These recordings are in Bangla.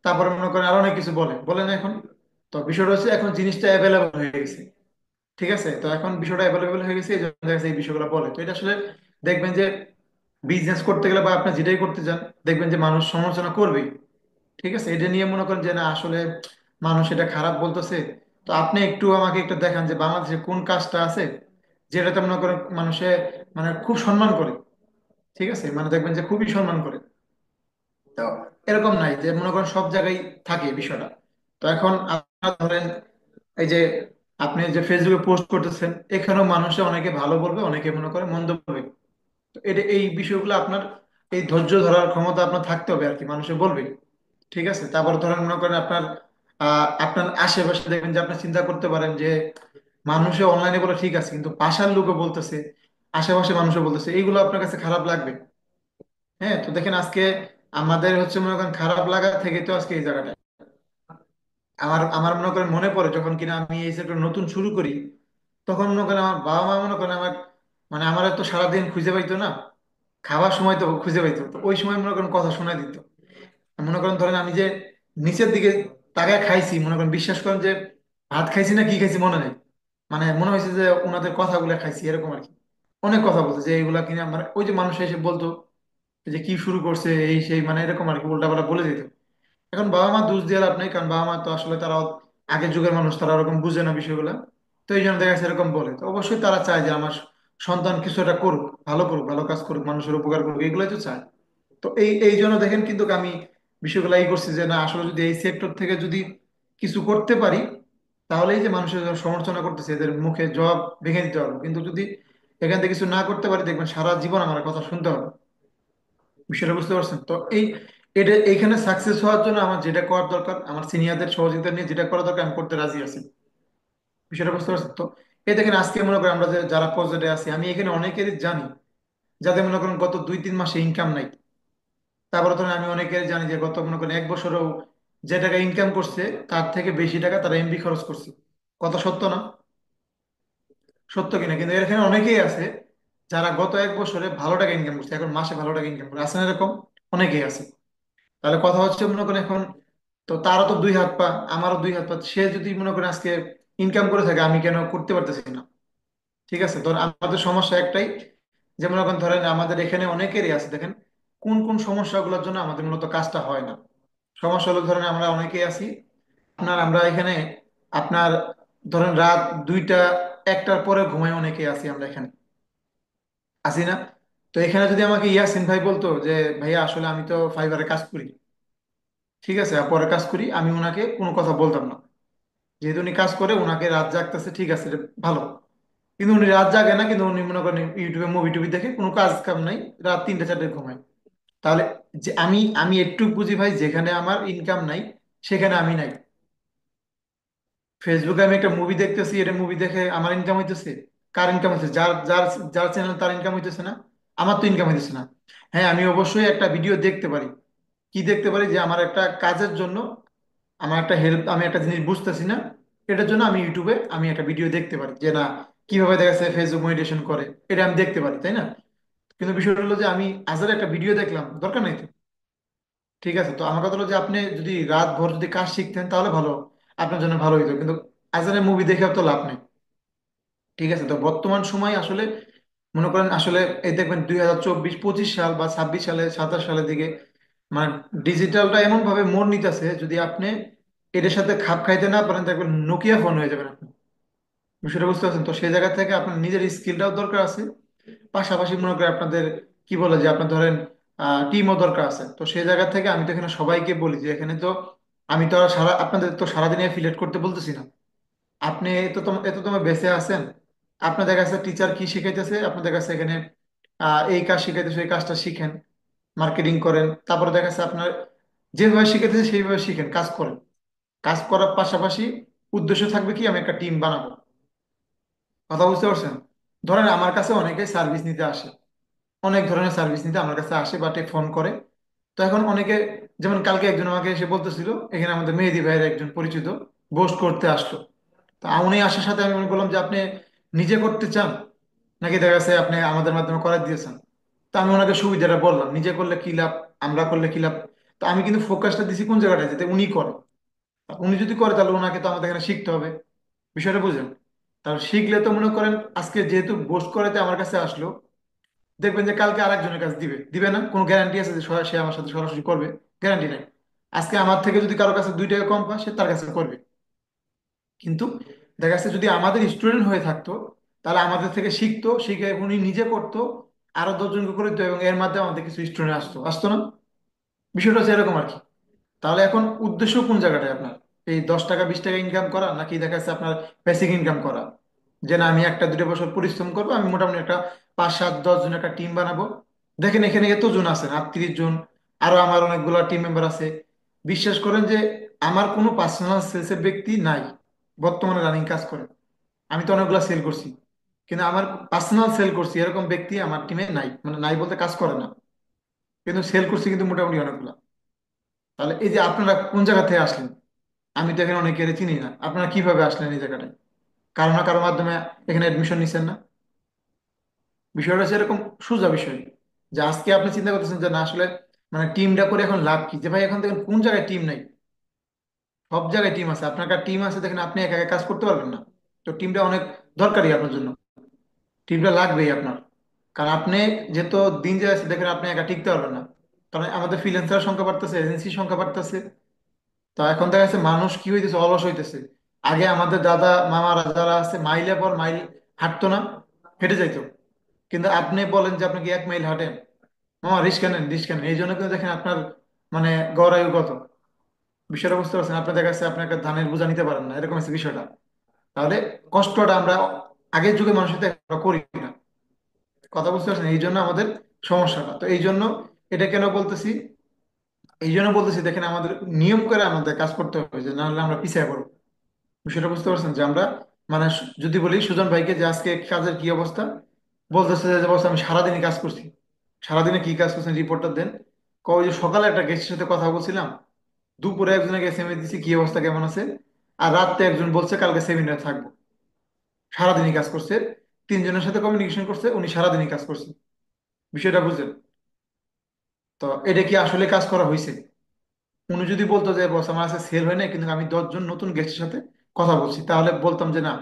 তারপরে মনে করেন আরো অনেক কিছু বলে বলে না এখন। তো বিষয়টা হচ্ছে এখন জিনিসটা অ্যাভেলেবল হয়ে গেছে। ঠিক আছে, তো এখন বিষয়টা অ্যাভেলেবল হয়ে গেছে, এই জন্য দেখা যাচ্ছে এই বিষয়গুলো বলে। তো এটা আসলে দেখবেন যে বিজনেস করতে গেলে বা আপনি যেটাই করতে চান, দেখবেন যে মানুষ সমালোচনা করবেই। ঠিক আছে, এটা নিয়ে মনে করেন যে না আসলে মানুষ এটা খারাপ বলতেছে। তো আপনি একটু আমাকে একটু দেখান যে বাংলাদেশে কোন কাজটা আছে যেটাতে মনে করেন মানুষে মানে খুব সম্মান করে। ঠিক আছে, মানে দেখবেন যে খুবই সম্মান করে। তো এরকম নাই যে মনে করেন সব জায়গায় থাকে বিষয়টা। তো এখন আপনারা ধরেন এই যে আপনি যে ফেসবুকে পোস্ট করতেছেন, এখানেও মানুষে অনেকে ভালো বলবে, অনেকে মনে করে মন্দ বলবে। তো এটা এই বিষয়গুলো আপনার এই ধৈর্য ধরার ক্ষমতা আপনার থাকতে হবে আর কি, মানুষে বলবে। ঠিক আছে, তারপর ধরেন মনে করেন আপনার আপনার আশেপাশে দেখবেন যে আপনি চিন্তা করতে পারেন যে মানুষে অনলাইনে বলে ঠিক আছে, কিন্তু পাশার লোকও বলতেছে, আশেপাশে মানুষও বলতেছে, এইগুলো আপনার কাছে খারাপ লাগবে। হ্যাঁ, তো দেখেন আজকে আমাদের হচ্ছে মনে করেন খারাপ লাগা থেকে তো আজকে এই জায়গাটা। আমার আমার মনে করেন মনে পড়ে যখন কিনা আমি এই সেক্টর নতুন শুরু করি, তখন মনে করেন আমার বাবা মা মনে করেন আমার মানে আমার তো সারাদিন খুঁজে পাইতো না, খাওয়ার সময় তো খুঁজে পাইতো, তো ওই সময় মনে করেন কথা শোনায় দিত। মনে করেন ধরেন আমি যে নিচের দিকে তাকায় খাইছি, মনে করেন বিশ্বাস করেন যে ভাত খাইছি না কি খাইছি মনে নেই। মানে মনে হয়েছে যে ওনাদের কথাগুলো খাইছি এরকম আর কি। অনেক কথা বলতো যে এইগুলা কিনা মানে ওই যে মানুষ এসে বলতো যে কি শুরু করছে এই সেই মানে এরকম আর কি, উল্টাপাল্টা বলে দিত। এখন বাবা মা দোষ দিয়ে লাভ নেই, কারণ বাবা মা তো আসলে তারা আগের যুগের মানুষ, তারা ওরকম বুঝে না বিষয়গুলো। তো এই জন্য দেখা যাচ্ছে এরকম বলে। তো অবশ্যই তারা চায় যে আমার সন্তান কিছু একটা করুক, ভালো করুক, ভালো কাজ করুক, মানুষের উপকার করুক, এগুলোই তো চায়। তো এই এই জন্য দেখেন কিন্তু আমি বিষয়গুলো এই করছি যে না আসলে যদি এই সেক্টর থেকে যদি কিছু করতে পারি, তাহলে এই যে মানুষের যারা সমালোচনা করতেছে এদের মুখে জবাব ভেঙে দিতে পারবো। কিন্তু যদি এখান থেকে কিছু না করতে পারি, দেখবেন সারা জীবন আমার কথা শুনতে হবে। বিষয়টা বুঝতে পারছেন তো? এটা এইখানে সাকসেস হওয়ার জন্য আমার যেটা করার দরকার, আমার সিনিয়রদের সহযোগিতা নিয়ে যেটা করা দরকার আমি করতে রাজি আছি। বিষয়টা বুঝতে পারছেন তো? এই দেখেন আজকে মনে করেন আমরা যে যারা প্রজেক্টে আছি, আমি এখানে অনেকেরই জানি যাদের মনে করেন গত 2-3 মাসে ইনকাম নাই। তারপরে ধরেন আমি অনেকের জানি যে গত মনে করেন 1 বছরেও যে টাকা ইনকাম করছে তার থেকে বেশি টাকা তারা এমবি খরচ করছে। কথা সত্য না? সত্য কিনা? কিন্তু এখানে অনেকেই আছে যারা গত 1 বছরে ভালো টাকা ইনকাম করছে, এখন মাসে ভালো টাকা ইনকাম করে, আছে না এরকম? অনেকেই আছে। তাহলে কথা হচ্ছে মনে করেন এখন তো তারও তো 2 হাত পা, আমারও 2 হাত পা, সে যদি মনে করেন আজকে ইনকাম করে থাকে, আমি কেন করতে পারতেছি না? ঠিক আছে, ধর আমাদের সমস্যা একটাই, যে মনে করেন ধরেন আমাদের এখানে অনেকেরই আছে দেখেন কোন কোন সমস্যাগুলোর জন্য আমাদের মূলত কাজটা হয় না। সমস্যা হলো ধরেন আমরা অনেকেই আছি আপনার, আমরা এখানে আপনার ধরেন রাত 2টা 1টার পরে ঘুমাই অনেকেই আছি আমরা এখানে, আছি না? তো এখানে যদি আমাকে ইয়াসিন ভাই বলতো যে ভাইয়া আসলে আমি তো ফাইবারে কাজ করি, ঠিক আছে, আর পরে কাজ করি, আমি ওনাকে কোনো কথা বলতাম না। যেহেতু উনি কাজ করে, ওনাকে রাত জাগতেছে, ঠিক আছে, এটা ভালো। কিন্তু উনি রাত জাগে না, কিন্তু উনি মনে করেন ইউটিউবে মুভি টুভি দেখে, কোনো কাজ কাম নাই, রাত 3টা 4টায় ঘুমায়। তাহলে যে আমি আমি একটু বুঝি ভাই, যেখানে আমার ইনকাম নাই সেখানে আমি নাই। ফেসবুকে আমি একটা মুভি দেখতেছি, এটা মুভি দেখে আমার ইনকাম হইতেছে। কার ইনকাম হচ্ছে? যার যার যার চ্যানেল তার ইনকাম হইতেছে না? আমার তো ইনকাম হইতেছে না। হ্যাঁ, আমি অবশ্যই একটা ভিডিও দেখতে পারি। কি দেখতে পারি? যে আমার একটা কাজের জন্য আমার একটা হেল্প, আমি একটা জিনিস বুঝতেছি না, এটার জন্য আমি ইউটিউবে আমি একটা ভিডিও দেখতে পারি যে না কিভাবে দেখা যাচ্ছে ফেসবুক মেডিটেশন করে, এটা আমি দেখতে পারি, তাই না? কিন্তু বিষয়টা হলো যে আমি আজার একটা ভিডিও দেখলাম, দরকার নাই তো। ঠিক আছে, তো আমার কথা হলো যে আপনি যদি রাত ভর যদি কাজ শিখতেন তাহলে ভালো, আপনার জন্য ভালো হইতো, কিন্তু আজারের মুভি দেখে তো লাভ নেই। ঠিক আছে, তো বর্তমান সময় আসলে মনে করেন আসলে এই দেখবেন 2024-25 সাল বা 26 সালে 27 সালের দিকে মানে ডিজিটালটা এমন ভাবে মোড় নিতেছে, যদি আপনি এটার সাথে খাপ খাইতে না পারেন দেখবেন নোকিয়া ফোন হয়ে যাবেন আপনি। বিষয়টা বুঝতে পারছেন তো? সেই জায়গা থেকে আপনার নিজের স্কিলটাও দরকার আছে, পাশাপাশি মনে করেন আপনাদের কি বলে যে আপনার ধরেন টিমও দরকার আছে। তো সেই জায়গা থেকে আমি তো এখানে সবাইকে বলি যে এখানে তো আমি তো আর সারা আপনাদের তো সারাদিনে ফিলেট করতে বলতেছি না। আপনি এত তোমার বেঁচে আছেন, আপনাদের কাছে টিচার কি শিখাইতেছে, আপনাদের কাছে এখানে এই কাজ শিখাইতেছে, এই কাজটা শিখেন, মার্কেটিং করেন, তারপরে দেখা যাচ্ছে আপনার যেভাবে শিখাইতেছে সেইভাবে শিখেন, কাজ করেন। কাজ করার পাশাপাশি উদ্দেশ্য থাকবে কি, আমি একটা টিম বানাবো। কথা বুঝতে পারছেন? ধরেন আমার কাছে অনেকেই সার্ভিস নিতে আসে, অনেক ধরনের সার্ভিস নিতে আমার কাছে আসে, বাটে ফোন করে। তো এখন অনেকে, যেমন কালকে একজন আমাকে এসে বলতেছিল এখানে আমাদের মেহেদি ভাইয়ের একজন পরিচিত বোস্ট করতে আসলো। তো উনি আসার সাথে আমি বললাম যে আপনি নিজে করতে চান নাকি দেখা যাচ্ছে আপনি আমাদের মাধ্যমে করাই দিয়েছেন? তো আমি ওনাকে সুবিধাটা বললাম, নিজে করলে কি লাভ, আমরা করলে কি লাভ। তো আমি কিন্তু ফোকাসটা দিছি কোন জায়গাটায়, যাতে উনি করে। আর উনি যদি করে তাহলে ওনাকে তো আমাদের এখানে শিখতে হবে। বিষয়টা বুঝেন? তাহলে শিখলে তো মনে করেন আজকে যেহেতু বোস্ট করাতে আমার কাছে আসলো, দেখবেন যে কালকে আরেকজনের কাছে দিবে, দিবে না? কোনো গ্যারান্টি আছে যে সে আমার সাথে সরাসরি করবে? গ্যারান্টি নাই। আজকে আমার থেকে যদি কারো কাছে 2 টাকা কম পায়, সে তার কাছে করবে। কিন্তু দেখা যাচ্ছে যদি আমাদের স্টুডেন্ট হয়ে থাকতো, তাহলে আমাদের থেকে শিখতো, শিখে উনি নিজে করতো, আরো 10 জনকে করে দিত, এবং এর মাধ্যমে আমাদের কিছু স্টুডেন্ট আসতো, আসতো না? বিষয়টা হচ্ছে এরকম আর কি। তাহলে এখন উদ্দেশ্য কোন জায়গাটায় আপনার? এই 10 টাকা 20 টাকা ইনকাম করা, নাকি দেখা যাচ্ছে আপনার বেসিক ইনকাম করা? যে না, আমি 1-2 বছর পরিশ্রম করবো, আমি মোটামুটি একটা 5-7-10 জন একটা টিম বানাবো। দেখেন এখানে এতজন আছেন, 38 জন, আরো আমার অনেকগুলো টিম মেম্বার আছে। বিশ্বাস করেন যে আমার কোনো পার্সোনাল সেলসের ব্যক্তি নাই বর্তমানে রানিং কাজ করে। আমি তো অনেকগুলো সেল করছি, কিন্তু আমার পার্সোনাল সেল করছি এরকম ব্যক্তি আমার টিমে নাই, মানে নাই বলতে কাজ করে না, কিন্তু সেল করছি কিন্তু মোটামুটি অনেকগুলো। তাহলে এই যে আপনারা কোন জায়গা থেকে আসলেন? আমি তো এখানে অনেকের চিনি না, আপনারা কিভাবে আসলেন এই জায়গাটায়? কারো না কারোর মাধ্যমে এখানে অ্যাডমিশন নিছেন না? বিষয়টা হচ্ছে এরকম সোজা বিষয়, যে আজকে আপনি চিন্তা করতেছেন যে না আসলে মানে টিমটা করে এখন লাভ কি, যে ভাই এখন দেখেন কোন জায়গায় টিম নাই? সব জায়গায় টিম আছে। আপনার একটা টিম আছে, দেখেন আপনি একা একা কাজ করতে পারবেন না। তো টিমটা অনেক দরকারি আপনার জন্য, টিমটা লাগবেই আপনার। কারণ আপনি যেহেতু দিন যাচ্ছে, দেখেন আপনি একা টিকতে পারবেন না। কারণ আমাদের ফ্রিল্যান্সার সংখ্যা বাড়তেছে, এজেন্সির সংখ্যা বাড়তেছে। তো এখন দেখা যাচ্ছে মানুষ কি হইতেছে, অলস হইতেছে। আগে আমাদের দাদা মামারা যারা আছে মাইলের পর মাইল হাঁটতো না, হেঁটে যাইতো। কিন্তু আপনি বলেন যে আপনি কি 1 মাইল হাঁটেন? মামা রিস্ক নেন, রিস্ক নেন, এই জন্য কিন্তু দেখেন আপনার মানে গড় আয়ু কত। বিষয়টা বুঝতে পারছেন? আপনার দেখা যাচ্ছে আপনি একটা ধানের বোঝা নিতে পারেন না, এরকম হচ্ছে বিষয়টা। তাহলে কষ্টটা আমরা আগের যুগে মানুষের থেকে আমরা করি না। কথা বুঝতে পারছেন? এই জন্য আমাদের সমস্যাটা। তো এই জন্য এটা কেন বলতেছি, এই জন্য বলতেছি দেখেন আমাদের নিয়ম করে আমাদের কাজ করতে হবে, যে নাহলে আমরা পিছিয়ে পড়বো। বিষয়টা বুঝতে পারছেন? যে আমরা মানে যদি বলি সুজন ভাইকে যে আজকে কাজের কি অবস্থা, বলতেছে যে বস আমি সারাদিনই কাজ করছি। সারাদিনে কি কাজ করছেন রিপোর্টটা দেন। কই যে সকালে একটা গেস্টের সাথে কথা বলছিলাম, দুপুরে একজনকে এসএমএস দিছি কি অবস্থা কেমন আছে, আর রাতে একজন বলছে কালকে সেমিনার থাকবো। সারাদিনই কাজ করছে, 3 জনের সাথে কমিউনিকেশন করছে, উনি সারাদিনই কাজ করছে। বিষয়টা বুঝলেন? তো এটা কি আসলে কাজ করা হয়েছে? উনি যদি বলতো যে বস আমার কাছে সেল হয় না, কিন্তু আমি 10 জন নতুন গেস্টের সাথে কথা বলছি, তাহলে বলতাম যে না,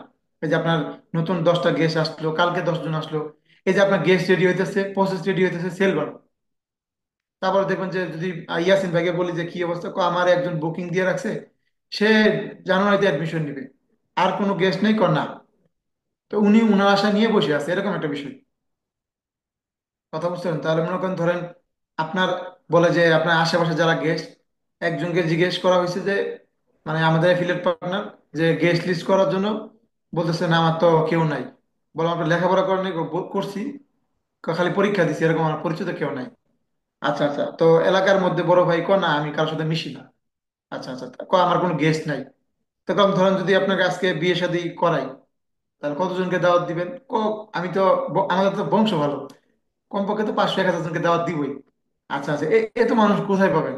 এই যে আপনার নতুন 10টা গেস্ট আসলো, কালকে 10 জন আসলো, এই যে আপনার গেস্ট রেডি হইতেছে, প্রসেস রেডি হইতেছে, সেল বাড়ো। তারপর দেখবেন যে যদি ইয়াসিন ভাইকে বলি যে কি অবস্থা, আমার একজন বুকিং দিয়ে রাখছে, সে জানুয়ারিতে অ্যাডমিশন নিবে, আর কোনো গেস্ট নেই কর না। তো উনি উনার আশা নিয়ে বসে আছে, এরকম একটা বিষয়। কথা বুঝতে পারেন? তাহলে মনে করেন ধরেন আপনার বলে যে আপনার আশেপাশে যারা গেস্ট, একজনকে জিজ্ঞেস করা হয়েছে যে মানে আমাদের অ্যাফিলিয়েট পার্টনার, যে গেস্ট লিস্ট করার জন্য, বলতেছে না আমার তো কেউ নাই। বললাম আপনার লেখাপড়া করেন নাই? করছি, খালি পরীক্ষা দিছি, এরকম আমার পরিচিত কেউ নাই। আচ্ছা আচ্ছা, তো এলাকার মধ্যে বড় ভাই কো না আমি কারোর সাথে মিশি না। আচ্ছা আচ্ছা, তা আমার কোনো গেস্ট নাই। তো কম ধরেন যদি আপনাকে আজকে বিয়ে শাদী করাই, তাহলে কতজনকে দাওয়াত দিবেন? আমি তো আমাদের তো বংশ ভালো, কমপক্ষে তো 500-1000 জনকে দাওয়াত দিবই। আচ্ছা আচ্ছা, এ তো মানুষ কোথায় পাবেন?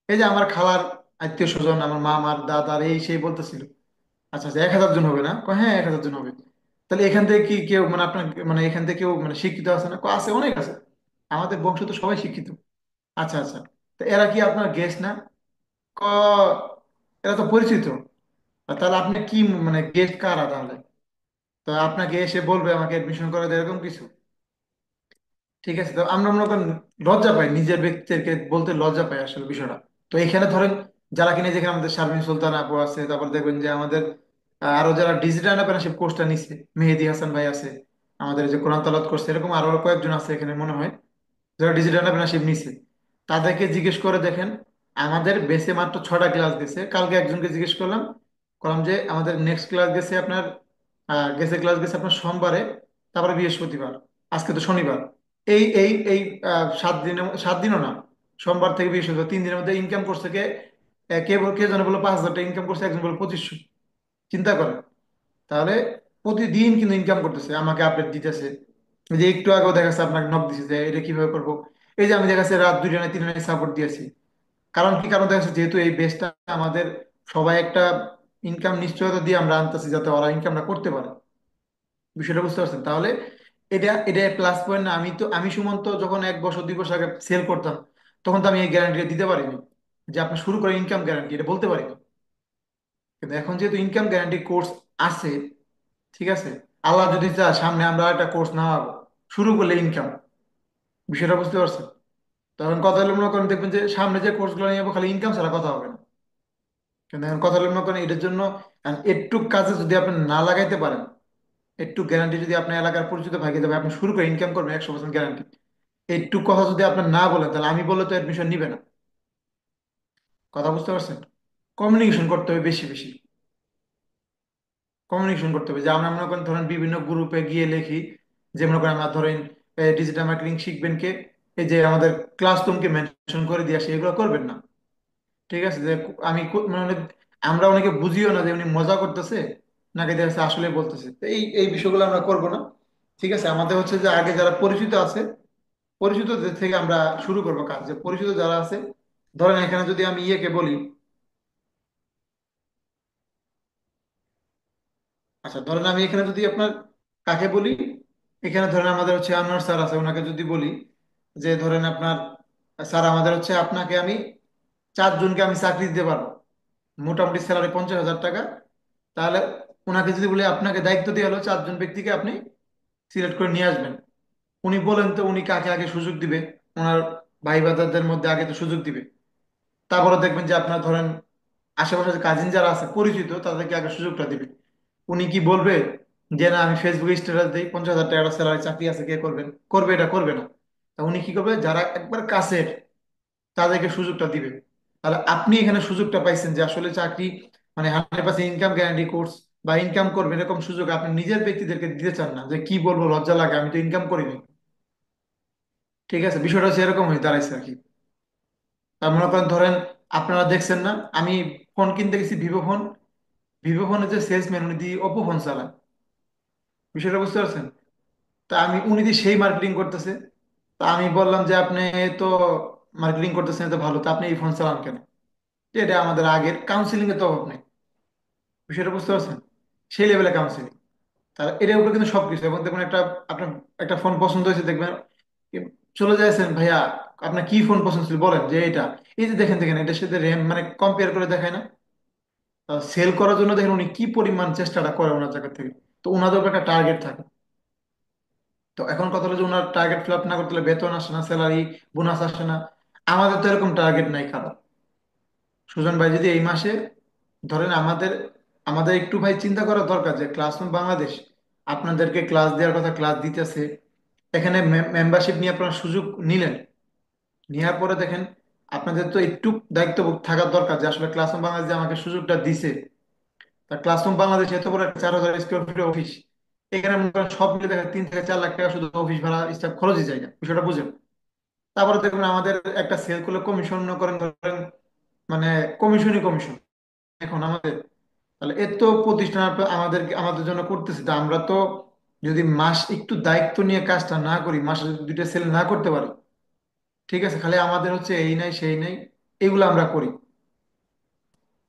এই যে আমার খালার আত্মীয় স্বজন, আমার মামার দাদার এই সেই বলতেছিল। আচ্ছা আচ্ছা, 1000 জন হবে না? হ্যাঁ 1000 জন হবে। তাহলে এখান থেকে কি কেউ মানে আপনার মানে এখান থেকে কেউ মানে শিক্ষিত আছে না? আছে, অনেক আছে। আমাদের বংশ তো সবাই শিক্ষিত। আচ্ছা আচ্ছা, তো এরা কি আপনার গেস্ট না? ক এরা তো পরিচিত। আর তাহলে আপনি কি মানে গেস্ট কারা তাহলে? তো আপনাকে এসে বলবে আমাকে এডমিশন করে দেয়, এরকম কিছু? ঠিক আছে, তো আমরা মনে করেন লজ্জা পাই, নিজের ব্যক্তিকে বলতে লজ্জা পাই আসলে বিষয়টা। তো এখানে ধরেন যারা কিনে, যেখানে আমাদের শারমিন সুলতান আপু আছে, তারপর দেখবেন যে আমাদের আরো যারা ডিজিটাল এন্টারপ্রেনারশিপ কোর্সটা নিচ্ছে, মেহেদি হাসান ভাই আছে, আমাদের যে কোরআন তালাওয়াত করছে, এরকম আরো কয়েকজন আছে এখানে মনে হয়, যারা ডিজিটাল এন্টারপ্রেনারশিপ নিচ্ছে। তাদেরকে জিজ্ঞেস করে দেখেন, আমাদের বেসে মাত্র 6টা ক্লাস গেছে। কালকে একজনকে জিজ্ঞেস করলাম, করলাম যে আমাদের নেক্সট ক্লাস গেছে আপনার ক্লাস গেছে আপনার সোমবারে, তারপরে বৃহস্পতিবার, আজকে তো শনিবার। এই 7 দিনও না, সোমবার থেকে বৃহস্পতিবার 3 দিনের মধ্যে ইনকাম করছে কে? কে যেন বলো 5,000 টাকা ইনকাম করছে, একজন বলো 2500। চিন্তা করেন। তাহলে প্রতিদিন কিন্তু ইনকাম করতেছে, আমাকে আপডেট দিতেছে। এই যে একটু আগেও দেখা যাচ্ছে আপনাকে নক দিছে যে এটা কিভাবে করবো। এই যে আমি দেখা যাচ্ছে রাত 2টা না 3টা সাপোর্ট দিয়েছি। কারণ কি? কারণ দেখা যাচ্ছে যেহেতু এই বেসটা আমাদের সবাই একটা ইনকাম নিশ্চয়তা দিয়ে আমরা আনতেছি, যাতে ওরা ইনকামটা করতে পারে। বিষয়টা বুঝতে পারছেন? তাহলে এটা এটা প্লাস পয়েন্ট না? আমি সুমন্ত যখন 1 বছর 2 বছর আগে সেল করতাম, তখন তো আমি এই গ্যারান্টিটা দিতে পারিনি। যে আপনি শুরু করেন ইনকাম গ্যারান্টি, এটা বলতে পারি না। কিন্তু এখন যেহেতু ইনকাম গ্যারান্টি কোর্স আছে, ঠিক আছে, আল্লাহ যদি চায় সামনে আমরা একটা কোর্স নামাবো, শুরু করলে ইনকাম, বিষয়টা বুঝতে পারছেন? তখন কথা হলো মনে করেন, দেখবেন যে সামনে যে কোর্সগুলো নিয়ে যাবো খালি ইনকাম ছাড়া কথা হবে না। কিন্তু এখন কথা হলো মনে করেন এটার জন্য একটু কাজে যদি আপনি না লাগাইতে পারেন, একটু গ্যারান্টি যদি আপনার এলাকার পরিচিত ভাইকে যাবে আপনি শুরু করে ইনকাম করবেন 100% গ্যারান্টি, একটু কথা যদি আপনার না বলেন তাহলে আমি বললে তো অ্যাডমিশন নিবে না। কথা বুঝতে পারছেন? কমিউনিকেশন করতে হবে বেশি বেশি, কমিউনিকেশন করতে হবে। যে আমরা মনে করেন ধরেন বিভিন্ন গ্রুপে গিয়ে লিখি যে মনে করেন আমরা ধরেন ডিজিটাল মার্কেটিং শিখবেন কে, এই যে আমাদের ক্লাসরুমকে মেনশন করে দিয়ে আসে, এগুলো করবেন না। ঠিক আছে, যে আমি মানে আমরা অনেকে বুঝিও না যে উনি মজা করতেছে নাকি দেখা যাচ্ছে আসলে বলতেছে। তো এই এই বিষয়গুলো আমরা করব না। ঠিক আছে, আমাদের হচ্ছে যে আগে যারা পরিচিত আছে, পরিচিতদের থেকে আমরা শুরু করবো কাজ। যে পরিচিত যারা আছে, ধরেন এখানে যদি আমি ইয়েকে বলি, আচ্ছা ধরেন আমি এখানে যদি আপনার কাকে বলি, এখানে ধরেন আমাদের হচ্ছে আনোয়ার স্যার আছে, ওনাকে যদি বলি যে ধরেন আপনার স্যার আমাদের হচ্ছে আপনাকে আমি 4 জনকে আমি চাকরি দিতে পারবো, মোটামুটি স্যালারি 50,000 টাকা, তাহলে ওনাকে যদি বলি আপনাকে দায়িত্ব দিয়ে হলো 4 জন ব্যক্তিকে আপনি সিলেক্ট করে নিয়ে আসবেন, উনি বলেন তো উনি কাকে আগে সুযোগ দিবে? ওনার ভাই বাদারদের মধ্যে আগে তো সুযোগ দিবে। তারপরে দেখবেন যে আপনার ধরেন আশেপাশে কাজিন যারা আছে পরিচিত তাদেরকে আগে সুযোগটা দিবে। উনি কি বলবে যে না আমি ফেসবুকে স্ট্যাটাস দিই 50,000 টাকা স্যালারি চাকরি আছে কে করবেন? করবে? এটা করবে না। তা উনি কি করবে, যারা একবার কাছের তাদেরকে সুযোগটা দিবে। তাহলে আপনি এখানে সুযোগটা পাইছেন যে আসলে চাকরি মানে 100% ইনকাম গ্যারান্টি কোর্স বা ইনকাম করবেন এরকম সুযোগ আপনি নিজের ব্যক্তিদেরকে দিতে চান না, যে কি বলবো লজ্জা লাগে আমি তো ইনকাম করিনি। ঠিক আছে, বিষয়টা হচ্ছে এরকম হয়ে দাঁড়াইছে আর কি। তার মনে করেন ধরেন আপনারা দেখছেন না, আমি ফোন কিনতে গেছি ভিভো ফোন, ভিভো ফোনের যে সেলসম্যান উনি দিয়ে ওপো ফোন চালায়, বিষয়টা বুঝতে পারছেন? তা আমি উনি দিয়ে সেই মার্কেটিং করতেছে। তা আমি বললাম যে আপনি তো মার্কেটিং করতেছেন তো ভালো, তা আপনি এই ফোন চালান কেন? যে এটা আমাদের আগের কাউন্সিলিং এর তো অভাব নেই, বিষয়টা বুঝতে পারছেন? সেই লেভেলে কাউন্সিলিং। তাহলে এটার উপরে কিন্তু সবকিছু, এবং দেখবেন একটা আপনার একটা ফোন পছন্দ হয়েছে দেখবেন কি, চলে যাচ্ছেন ভাইয়া আপনার কি ফোন পছন্দ ছিল বলেন যে এটা, এই যে দেখেন দেখেন এটার সাথে র্যাম মানে কম্পেয়ার করে দেখায় না? সেল করার জন্য দেখেন উনি কি পরিমাণ চেষ্টাটা করে ওনার জায়গা থেকে। তো ওনাদের উপর একটা টার্গেট থাকে। তো এখন কথা হলো যে ওনার টার্গেট ফিল আপ না করতে হলে বেতন আসে না, স্যালারি বোনাস আসে না। আমাদের তো এরকম টার্গেট নাই কারো। সুজন ভাই যদি এই মাসে ধরেন আমাদের আমাদের একটু ভাই চিন্তা করা দরকার যে ক্লাসরুম বাংলাদেশ আপনাদেরকে ক্লাস দেওয়ার কথা ক্লাস দিতেছে, এখানে মেম্বারশিপ নিয়ে আপনারা সুযোগ নিলেন, নেওয়ার পরে দেখেন আপনাদের তো একটু দায়িত্ববোধ থাকার দরকার যে আসলে ক্লাসরুম বাংলাদেশ যে আমাকে সুযোগটা দিছে। তা ক্লাসরুম বাংলাদেশ এত বড় একটা 4,000 স্কোয়ার ফিটের অফিস, এখানে মনে করেন সব মিলে দেখেন 3 থেকে 4 লাখ টাকা শুধু অফিস ভাড়া স্টাফ খরচই জায়গা, বিষয়টা বুঝেন? তারপরে দেখবেন আমাদের একটা সেল করলে কমিশন করেন ধরেন মানে কমিশনই কমিশন এখন আমাদের। তাহলে এত প্রতিষ্ঠান আমাদের আমাদের জন্য করতেছে, তা আমরা তো যদি মাস একটু দায়িত্ব নিয়ে কাজটা না করি, মাসে যদি 2টা সেল না করতে পারি, ঠিক আছে, খালি আমাদের হচ্ছে এই নাই সেই নাই, এগুলো আমরা করি।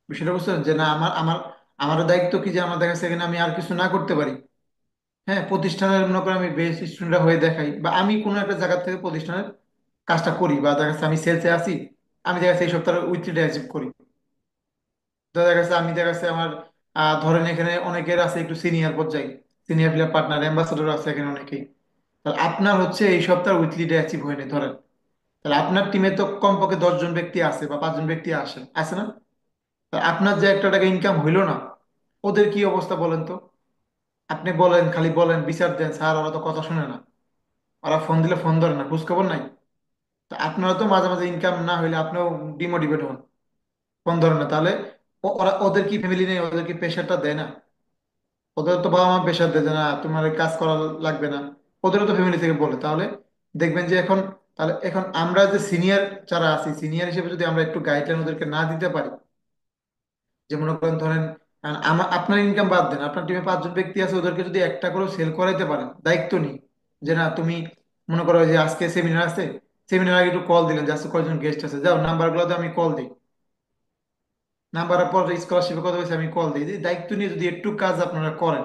বিষয়টা বুঝছেন যে না আমার আমার আমারও দায়িত্ব কি যে আমার দেখা যাচ্ছে এখানে আমি আর কিছু না করতে পারি। হ্যাঁ, প্রতিষ্ঠানের মনে করেন আমি বেস্ট স্টুডেন্ট হয়ে দেখাই, বা আমি কোনো একটা জায়গা থেকে প্রতিষ্ঠানের কাজটা করি, বা দেখা যাচ্ছে আমি সেলসে আছি, আমি দেখা যাচ্ছে এই সপ্তাহে উইকলিটা অ্যাচিভ করি। তো দেখা যাচ্ছে আমি দেখা যাচ্ছে আমার ধরেন এখানে অনেকের আছে একটু সিনিয়র পর্যায়ে, সিনিয়র প্লেয়ার পার্টনার অ্যাম্বাসাডার আছে এখানে অনেকেই। তাহলে আপনার হচ্ছে এই সপ্তাহে উইকলিটা অ্যাচিভ হয়নি ধরেন, তাহলে আপনার টিমে তো কমপক্ষে 10 জন ব্যক্তি আছে বা 5 জন ব্যক্তি আসে আছে না? তা আপনার যে একটা টাকা ইনকাম হইলো না, ওদের কি অবস্থা বলেন তো? আপনি বলেন, খালি বলেন বিচার দেন স্যার ওরা তো কথা শুনে না, ওরা ফোন দিলে ফোন ধরে না, খোঁজ খবর নাই। তা আপনারা তো মাঝে মাঝে ইনকাম না হইলে আপনিও ডিমোটিভেট হন, ফোন ধরে না, তাহলে ওরা ওদের কি ফ্যামিলি নেই? ওদের কি প্রেশারটা দেয় না? ওদের তো বাবা মা প্রেশার দেয় যে না তোমার এই কাজ করা লাগবে না, ওদেরও তো ফ্যামিলি থেকে বলে। তাহলে দেখবেন যে এখন, তাহলে এখন আমরা যে সিনিয়র যারা আছি সিনিয়র হিসেবে যদি আমরা একটু গাইডলাইন ওদেরকে না দিতে পারি, যে মনে করেন ধরেন আমার আপনার ইনকাম বাদ দেন, আপনার টিমে 5 জন ব্যক্তি আছে ওদেরকে যদি একটা করে সেল করাইতে পারেন দায়িত্ব নিই, যে না তুমি মনে করো যে আজকে সেমিনার আছে, সেমিনার আগে একটু কল দিলেন যে আজকে কয়জন গেস্ট আছে, যাও নাম্বার গুলোতে আমি কল দিই, নাম্বারের পর স্কলারশিপের কথা বলছি আমি কল দিই, এই দায়িত্ব নিয়ে যদি একটু কাজ আপনারা করেন,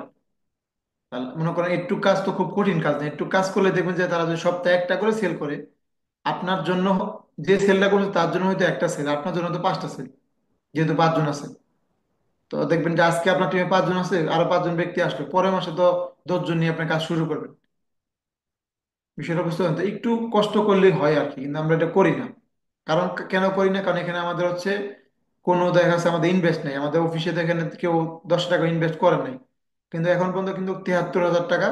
তাহলে মনে করেন একটু কাজ তো খুব কঠিন কাজ না, একটু কাজ করলে দেখবেন যে তারা যদি সপ্তাহে একটা করে সেল করে, আপনার জন্য যে সেলটা করছে তার জন্য হয়তো একটা সেল, আপনার জন্য তো পাঁচটা সেল, যেহেতু পাঁচজন আছে। তো দেখবেন যে আজকে আপনার টিমে পাঁচজন আছে, আরো পাঁচজন ব্যক্তি আসলো, পরের মাসে তো 10 জন নিয়ে আপনার কাজ শুরু করবেন। বিষয়টা বুঝতে পারেন তো? একটু কষ্ট করলেই হয় আর কি, কিন্তু আমরা এটা করি না। কারণ কেন করি না? কারণ এখানে আমাদের হচ্ছে কোনো দেখা যাচ্ছে আমাদের ইনভেস্ট নেই, আমাদের অফিসে এখানে কেউ 10 টাকা ইনভেস্ট করে নাই। কিন্তু এখন পর্যন্ত কিন্তু 73,000 টাকা,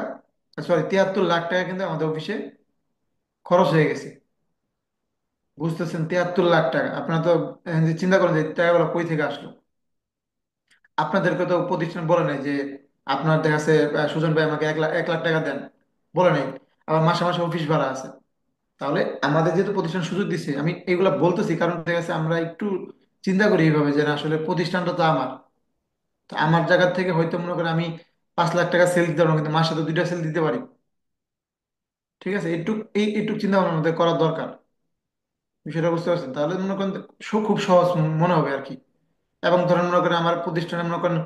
সরি 73 লাখ টাকা কিন্তু আমাদের অফিসে খরচ হয়ে গেছে। বুঝতেছেন? 73 লাখ টাকা! আপনারা তো যে চিন্তা করেন যে টাকাগুলো কই থেকে আসলো। আপনাদেরকে তো প্রতিষ্ঠান বলে নাই যে আপনার দেখা যাচ্ছে সুজন ভাই আমাকে 1 লাখ টাকা দেন, বলে নাই। আবার মাসে মাসে অফিস ভাড়া আছে। তাহলে আমাদের যেহেতু প্রতিষ্ঠান সুযোগ দিচ্ছে, আমি এগুলা বলতেছি কারণ দেখা যাচ্ছে আমরা একটু চিন্তা করি এইভাবে যে না, আসলে প্রতিষ্ঠানটা তো আমার। তো আমার জায়গা থেকে হয়তো মনে করেন আমি 5 লাখ টাকা সেল দিতে পারবো, কিন্তু মাসে তো দুইটা সেল দিতে পারি। ঠিক আছে? একটু একটু চিন্তা ভাবনা আমাদের করার দরকার। বিষয়টা বুঝতে পারছেন? তাহলে মনে করেন খুব সহজ মনে হবে আর কি। এবং ধরেন মনে করেন আমার প্রতিষ্ঠানে মনে করেন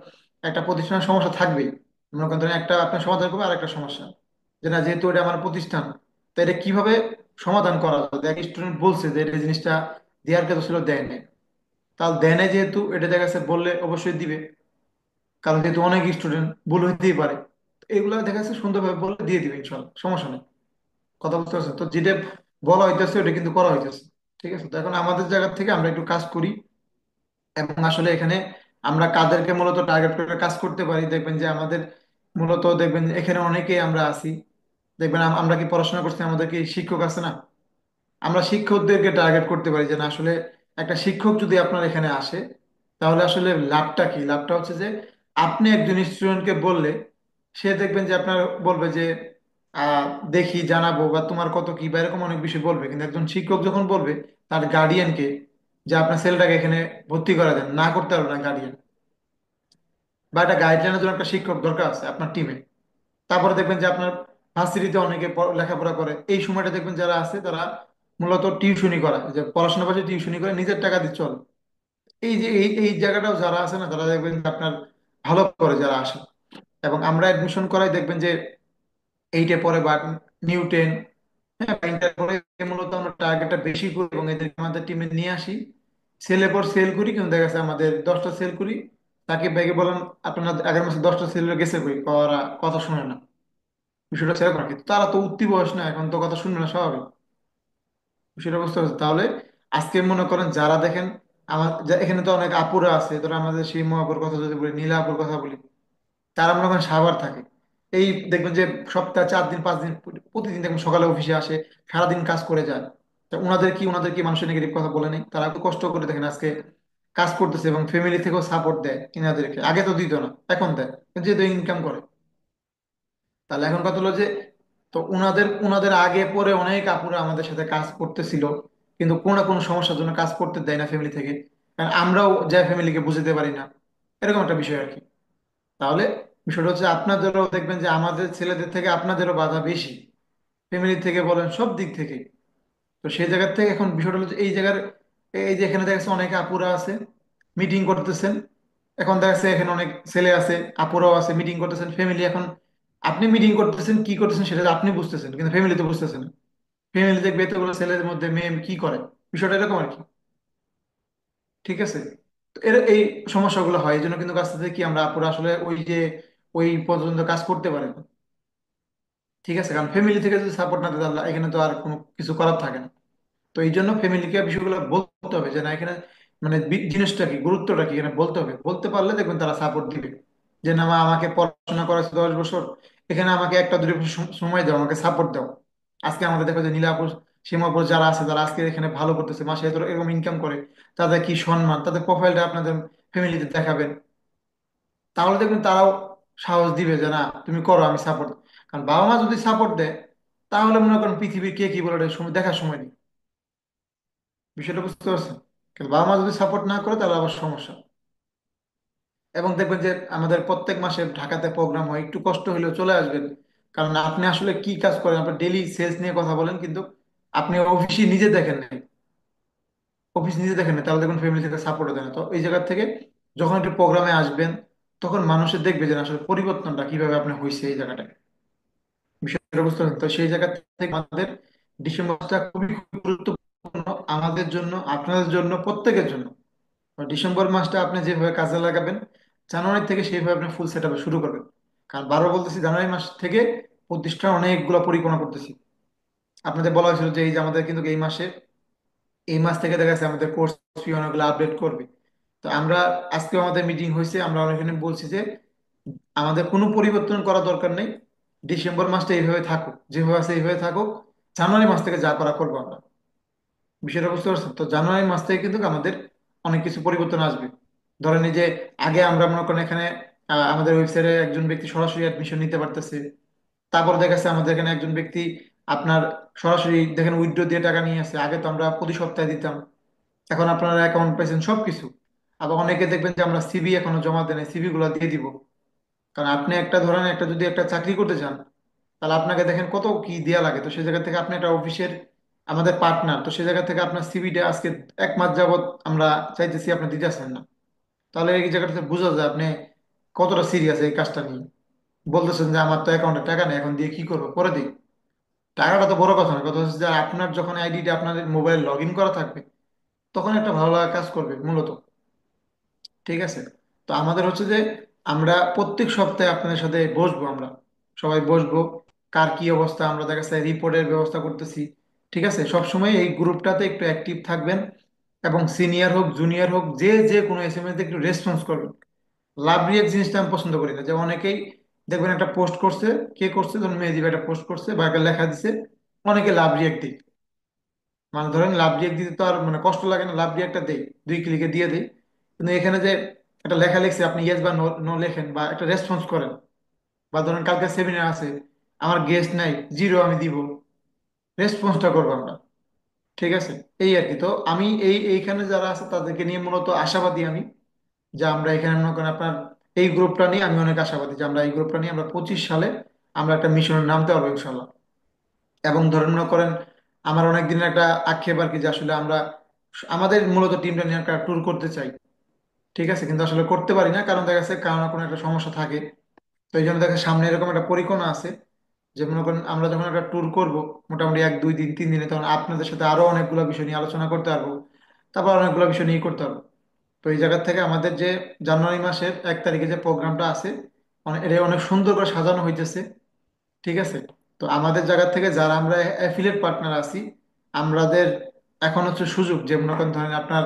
একটা প্রতিষ্ঠানের সমস্যা থাকবেই। মনে করেন ধরেন একটা আপনার সমাধান করবে, আর একটা সমস্যা, যে না যেহেতু এটা আমার প্রতিষ্ঠান, তো এটা কিভাবে সমাধান করা যায়। এক স্টুডেন্ট বলছে যে এটা জিনিসটা দেওয়ার কথা ছিল, দেয় নাই। তাহলে দেয় নাই যেহেতু, এটা দেখা যাচ্ছে বললে অবশ্যই দিবে। কারণ যেহেতু অনেক স্টুডেন্ট, ভুল হইতেই পারে। তো এগুলো দেখা যাচ্ছে সুন্দরভাবে বললে দিয়ে দিবে ইনশাল্লাহ, সমস্যা নেই। কথা বুঝতে পারছেন তো? যেটা বলা হইতেছে ওটা কিন্তু করা হইতেছে। ঠিক আছে? তো এখন আমাদের জায়গা থেকে আমরা একটু কাজ করি। এবং আসলে এখানে আমরা কাদেরকে মূলত টার্গেট করে কাজ করতে পারি, দেখবেন যে আমাদের মূলত দেখবেন যে এখানে অনেকেই আমরা আছি। দেখবেন আমরা কি পড়াশোনা করছি, আমাদের কি শিক্ষক আছে না? আমরা শিক্ষকদেরকে টার্গেট করতে পারি যে না, আসলে একটা শিক্ষক যদি আপনার এখানে আসে, তাহলে আসলে লাভটা কি? লাভটা হচ্ছে যে আপনি একজন স্টুডেন্টকে বললে সে দেখবেন যে আপনার বলবে যে আহ, দেখি জানাবো, বা তোমার কত কি, বা এরকম অনেক বিষয় বলবে। কিন্তু একজন শিক্ষক যখন বলবে তার গার্ডিয়ানকে যে আপনার ছেলেটাকে এখানে ভর্তি করা দেন, না করতে পারবে না গার্ডিয়ান। বা একটা গাইডলাইনের জন্য একটা শিক্ষক দরকার আছে আপনার টিমে। তারপরে দেখবেন যে আপনার ভার্সিটিতে অনেকে লেখাপড়া করে, এই সময়টা দেখবেন যারা আছে তারা মূলত টিউশনি করা, যে পড়াশোনার পাশে টিউশনি করে নিজের টাকা দিয়ে চলে। এই যে এই জায়গাটাও যারা আছে না, তারা দেখবেন যে আপনার ভালো করে যারা আসে। এবং আমরা অ্যাডমিশন করাই দেখবেন যে এইটে পরে বা নিউ টেন, হ্যাঁ বা ইন্টার পরে মূলত আমরা টার্গেটটা বেশি করি এবং এদেরকে আমাদের টিমে নিয়ে আসি। সেলের পর সেল করি, কিন্তু দেখা গেছে আমাদের 10টা সেল করি, তাকে ব্যাগে বলেন আপনার আগের মাসে 10টা সেল গেছে কই, ওরা কথা শুনে না। বিষয়টা সেরকম আর কি। তারা তো উঠতি বয়স না, এখন তো কথা শুনবে না, স্বাভাবিক। বিষয়টা বুঝতে পারছি। তাহলে আজকে মনে করেন যারা দেখেন আমার এখানে তো অনেক আপুরা আছে, ধরো আমাদের সেই আপুর কথা যদি বলি, নীলা আপুর কথা বলি, তারা মনে করেন সাভার থাকে। এই দেখবেন যে সপ্তাহে 4 দিন 5 দিন প্রতিদিন দেখবেন সকালে অফিসে আসে, সারাদিন কাজ করে যায়। তা ওনাদের কি মানুষের নেগেটিভ কথা বলে নেই? তারা তো কষ্ট করে দেখেন আজকে কাজ করতেছে, এবং ফ্যামিলি থেকেও সাপোর্ট দেয় এনাদেরকে। আগে তো দিত না, এখন দেয়, যেহেতু ইনকাম করে। তাহলে এখন কথা হলো যে তো উনাদের উনাদের আগে পরে অনেক আপুরা আমাদের সাথে কাজ করতেছিল, কিন্তু কোনো না কোনো সমস্যার জন্য কাজ করতে দেয় না ফ্যামিলি থেকে। কারণ আমরাও যা ফ্যামিলিকে বুঝতে পারি না, এরকম একটা বিষয় আর কি। তাহলে বিষয়টা হচ্ছে আপনাদেরও দেখবেন যে আমাদের ছেলেদের থেকে আপনাদেরও বাধা বেশি, ফ্যামিলি থেকে বলেন, সব দিক থেকে। তো সেই জায়গার থেকে এখন বিষয়টা হলো যে এই জায়গার, এই যে এখানে দেখা যাচ্ছে অনেকে আপুরা আছে মিটিং করতেছেন। এখন দেখা যাচ্ছে এখানে অনেক ছেলে আছে, আপুরাও আছে, মিটিং করতেছেন ফ্যামিলি। এখন আপনি মিটিং করতেছেন, কি করতেছেন সেটা আপনি বুঝতেছেন, কিন্তু ফ্যামিলি তো বুঝতেছেন না। ফ্যামিলি দেখবে এতগুলো ছেলেদের মধ্যে মেয়ে কি করে, বিষয়টা এরকম আর কি। ঠিক আছে? তো এই সমস্যাগুলো হয়, এই জন্য কিন্তু কাছ থেকে কি আমরা আপুরা আসলে ওই যে ওই পর্যন্ত কাজ করতে পারে না। ঠিক আছে? কারণ ফ্যামিলি থেকে যদি সাপোর্ট না দেয়, তাহলে এখানে তো আর কোনো কিছু করার থাকে না। তো এই জন্য ফ্যামিলিকে বিষয়গুলো বলতে হবে যে না, এখানে মানে জিনিসটা কি, গুরুত্বটা কি, এখানে বলতে হবে। বলতে পারলে দেখবেন তারা সাপোর্ট দিবে। যে না মা, আমাকে পড়াশোনা করাচ্ছে 10 বছর, এখানে আমাকে একটা দুটো বছর সময় দাও, আমাকে সাপোর্ট দাও। আজকে আমাদের দেখো যে নীলাপুর, সীমাপুর যারা আছে, তারা আজকে এখানে ভালো করতেছে, মাসে এত এরকম ইনকাম করে। তাদের কি সম্মান, তাদের প্রোফাইলটা আপনাদের ফ্যামিলিতে দেখাবেন। তাহলে দেখবেন তারাও সাহস দিবে যে না, তুমি করো, আমি সাপোর্ট। কারণ বাবা মা যদি সাপোর্ট দেয়, তাহলে মনে করেন পৃথিবীর কে কি বলে ওটা দেখার সময় নেই। বিষয়টা বুঝতে পারছেন? কিন্তু বাবা মা যদি সাপোর্ট না করে, তাহলে আবার সমস্যা। এবং দেখবেন যে আমাদের প্রত্যেক মাসে ঢাকাতে প্রোগ্রাম হয়, একটু কষ্ট হলেও চলে আসবেন। কারণ আপনি আসলে কি কাজ করেন, আপনি ডেইলি সেলস নিয়ে কথা বলেন, কিন্তু আপনি অফিসে নিজে দেখেন নাই, অফিস নিজে দেখেন না, তাহলে দেখুন ফ্যামিলি থেকে সাপোর্ট দেয় না। তো এই জায়গা থেকে যখন একটু প্রোগ্রামে আসবেন, তখন মানুষের দেখবে যে না, আসলে পরিবর্তনটা কিভাবে আপনি হয়েছে এই জায়গাটায়। বিষয়টা বুঝতে পারছেন তো? সেই জায়গা থেকে আমাদের ডিসেম্বর মাসটা খুবই খুবই গুরুত্বপূর্ণ আমাদের জন্য, আপনাদের জন্য, প্রত্যেকের জন্য। ডিসেম্বর মাসটা আপনি যেভাবে কাজে লাগাবেন, জানুয়ারি থেকে সেইভাবে আপনি ফুল সেট শুরু করবেন। কারণ বারবার বলতেছি, জানুয়ারি মাস থেকে প্রতিষ্ঠান অনেকগুলো পরিকল্পনা করতেছি। আপনাদের বলা হয়েছিল যে এই যে আমাদের কিন্তু এই মাসে, এই মাস থেকে দেখা যাচ্ছে আমাদের কোর্স ফি অনেকগুলো আপডেট করবে। তো আমরা আজকে আমাদের মিটিং হয়েছে, আমরা ওখানে বলছি যে আমাদের কোনো পরিবর্তন করা দরকার নেই, ডিসেম্বর মাসটা এইভাবে থাকুক, যেভাবে আছে এইভাবে থাকুক, জানুয়ারি মাস থেকে যা করা করবো আমরা। বিষয়টা বুঝতে পারছেন তো? জানুয়ারি মাস থেকে কিন্তু আমাদের অনেক কিছু পরিবর্তন আসবে। ধরেন এই যে আগে আমরা মনে করেন এখানে আমাদের ওয়েবসাইটে একজন ব্যক্তি সরাসরি অ্যাডমিশন নিতে পারতেছে। তারপর দেখা যাচ্ছে আমাদের এখানে একজন ব্যক্তি আপনার সরাসরি দেখেন উইথড্র দিয়ে টাকা নিয়ে আসে। আগে তো আমরা প্রতি সপ্তাহে দিতাম, এখন আপনারা অ্যাকাউন্ট পাইছেন সবকিছু। আবার অনেকে দেখবেন যে আমরা সিভি এখনো জমা দেন, সিভি গুলো দিয়ে দিব। কারণ আপনি একটা ধরেন একটা যদি একটা চাকরি করতে চান, তাহলে আপনাকে দেখেন কত কি দেয়া লাগে। তো সেই জায়গা থেকে আপনি একটা অফিসের আমাদের পার্টনার, তো সেই জায়গা থেকে আপনার সিভিটা আজকে 1 মাস যাবত আমরা চাইতেছি আপনি দিতে আসেন না। তাহলে এই জায়গাটা থেকে বোঝা যায় আপনি কতটা সিরিয়াস এই কাজটা নিয়ে। বলতেছেন যে আমার তো অ্যাকাউন্টে টাকা নেই, এখন দিয়ে কি করবো, পরে দিই। টাকাটা তো বড় কথা না, কথা হচ্ছে যে আপনার যখন আইডিটা আপনার মোবাইল লগ ইন করা থাকবে, তখন একটা ভালো লাগা কাজ করবে মূলত। ঠিক আছে? তো আমাদের হচ্ছে যে আমরা প্রত্যেক সপ্তাহে আপনাদের সাথে বসবো, আমরা সবাই বসবো, কার কি অবস্থা আমরা দেখা যাচ্ছে রিপোর্টের ব্যবস্থা করতেছি। ঠিক আছে? সবসময় এই গ্রুপটাতে একটু অ্যাক্টিভ থাকবেন, এবং সিনিয়র হোক জুনিয়র হোক যে যে কোনো এসএমএস একটু রেসপন্স করবেন। লাভ রিয়েক্ট জিনিসটা আমি পছন্দ করি না, যে অনেকেই দেখবেন একটা পোস্ট করছে, কে করছে, ধরুন মেহেদী ভাই একটা পোস্ট করছে বা একটা লেখা দিছে, অনেকে লাভ রিয়েক্ট দিই। মানে ধরেন লাভ রিয়েক্ট দিতে তো আর মানে কষ্ট লাগে না, লাভ রিয়েক্টটা দেই, 2 ক্লিকে দিয়ে দেই। কিন্তু এখানে যে একটা লেখা লিখছে, আপনি ইয়েস বা নো নো লেখেন বা একটা রেসপন্স করেন, বা ধরেন কালকে সেমিনার আছে, আমার গেস্ট নাই, 0 আমি দিব, রেসপন্সটা করবো আমরা। ঠিক আছে? এই আর কি। তো আমি এইখানে যারা আছে তাদেরকে নিয়ে মূলত আশাবাদী আমি, যে আমরা এখানে মনে করেন আপনার এই গ্রুপটা নিয়ে আমি অনেক আশাবাদী যে আমরা এই গ্রুপটা নিয়ে আমরা 25 সালে আমরা একটা মিশনের নামতে পারবো ইনশাল্লাহ। এবং ধরেন মনে করেন আমার অনেক দিনের একটা আক্ষেপ আর কি, যে আসলে আমরা আমাদের মূলত টিমটা নিয়ে একটা ট্যুর করতে চাই। ঠিক আছে? কিন্তু আসলে করতে পারি না, কারণ দেখা যাচ্ছে কারো না কোনো একটা সমস্যা থাকে। তো এই জন্য দেখা যাচ্ছে সামনে এরকম একটা পরিকল্পনা আছে, যে মনে করেন আমরা যখন একটা ট্যুর করব, মোটামুটি 1 2 দিন 3 দিনে, তখন আপনাদের সাথে আরো অনেকগুলো বিষয় নিয়ে আলোচনা করতে পারবো। তারপর অনেকগুলো বিষয় নিয়ে করতে পারবো। তো এই জায়গা থেকে আমাদের যে জানুয়ারি মাসের 1 তারিখে যে প্রোগ্রামটা আছে, এটা অনেক সুন্দর করে সাজানো হইতেছে। ঠিক আছে? তো আমাদের জায়গা থেকে যারা আমরা অ্যাফিলিয়েট পার্টনার আছি, আমাদের এখন হচ্ছে সুযোগ যে মনে করেন ধরেন আপনার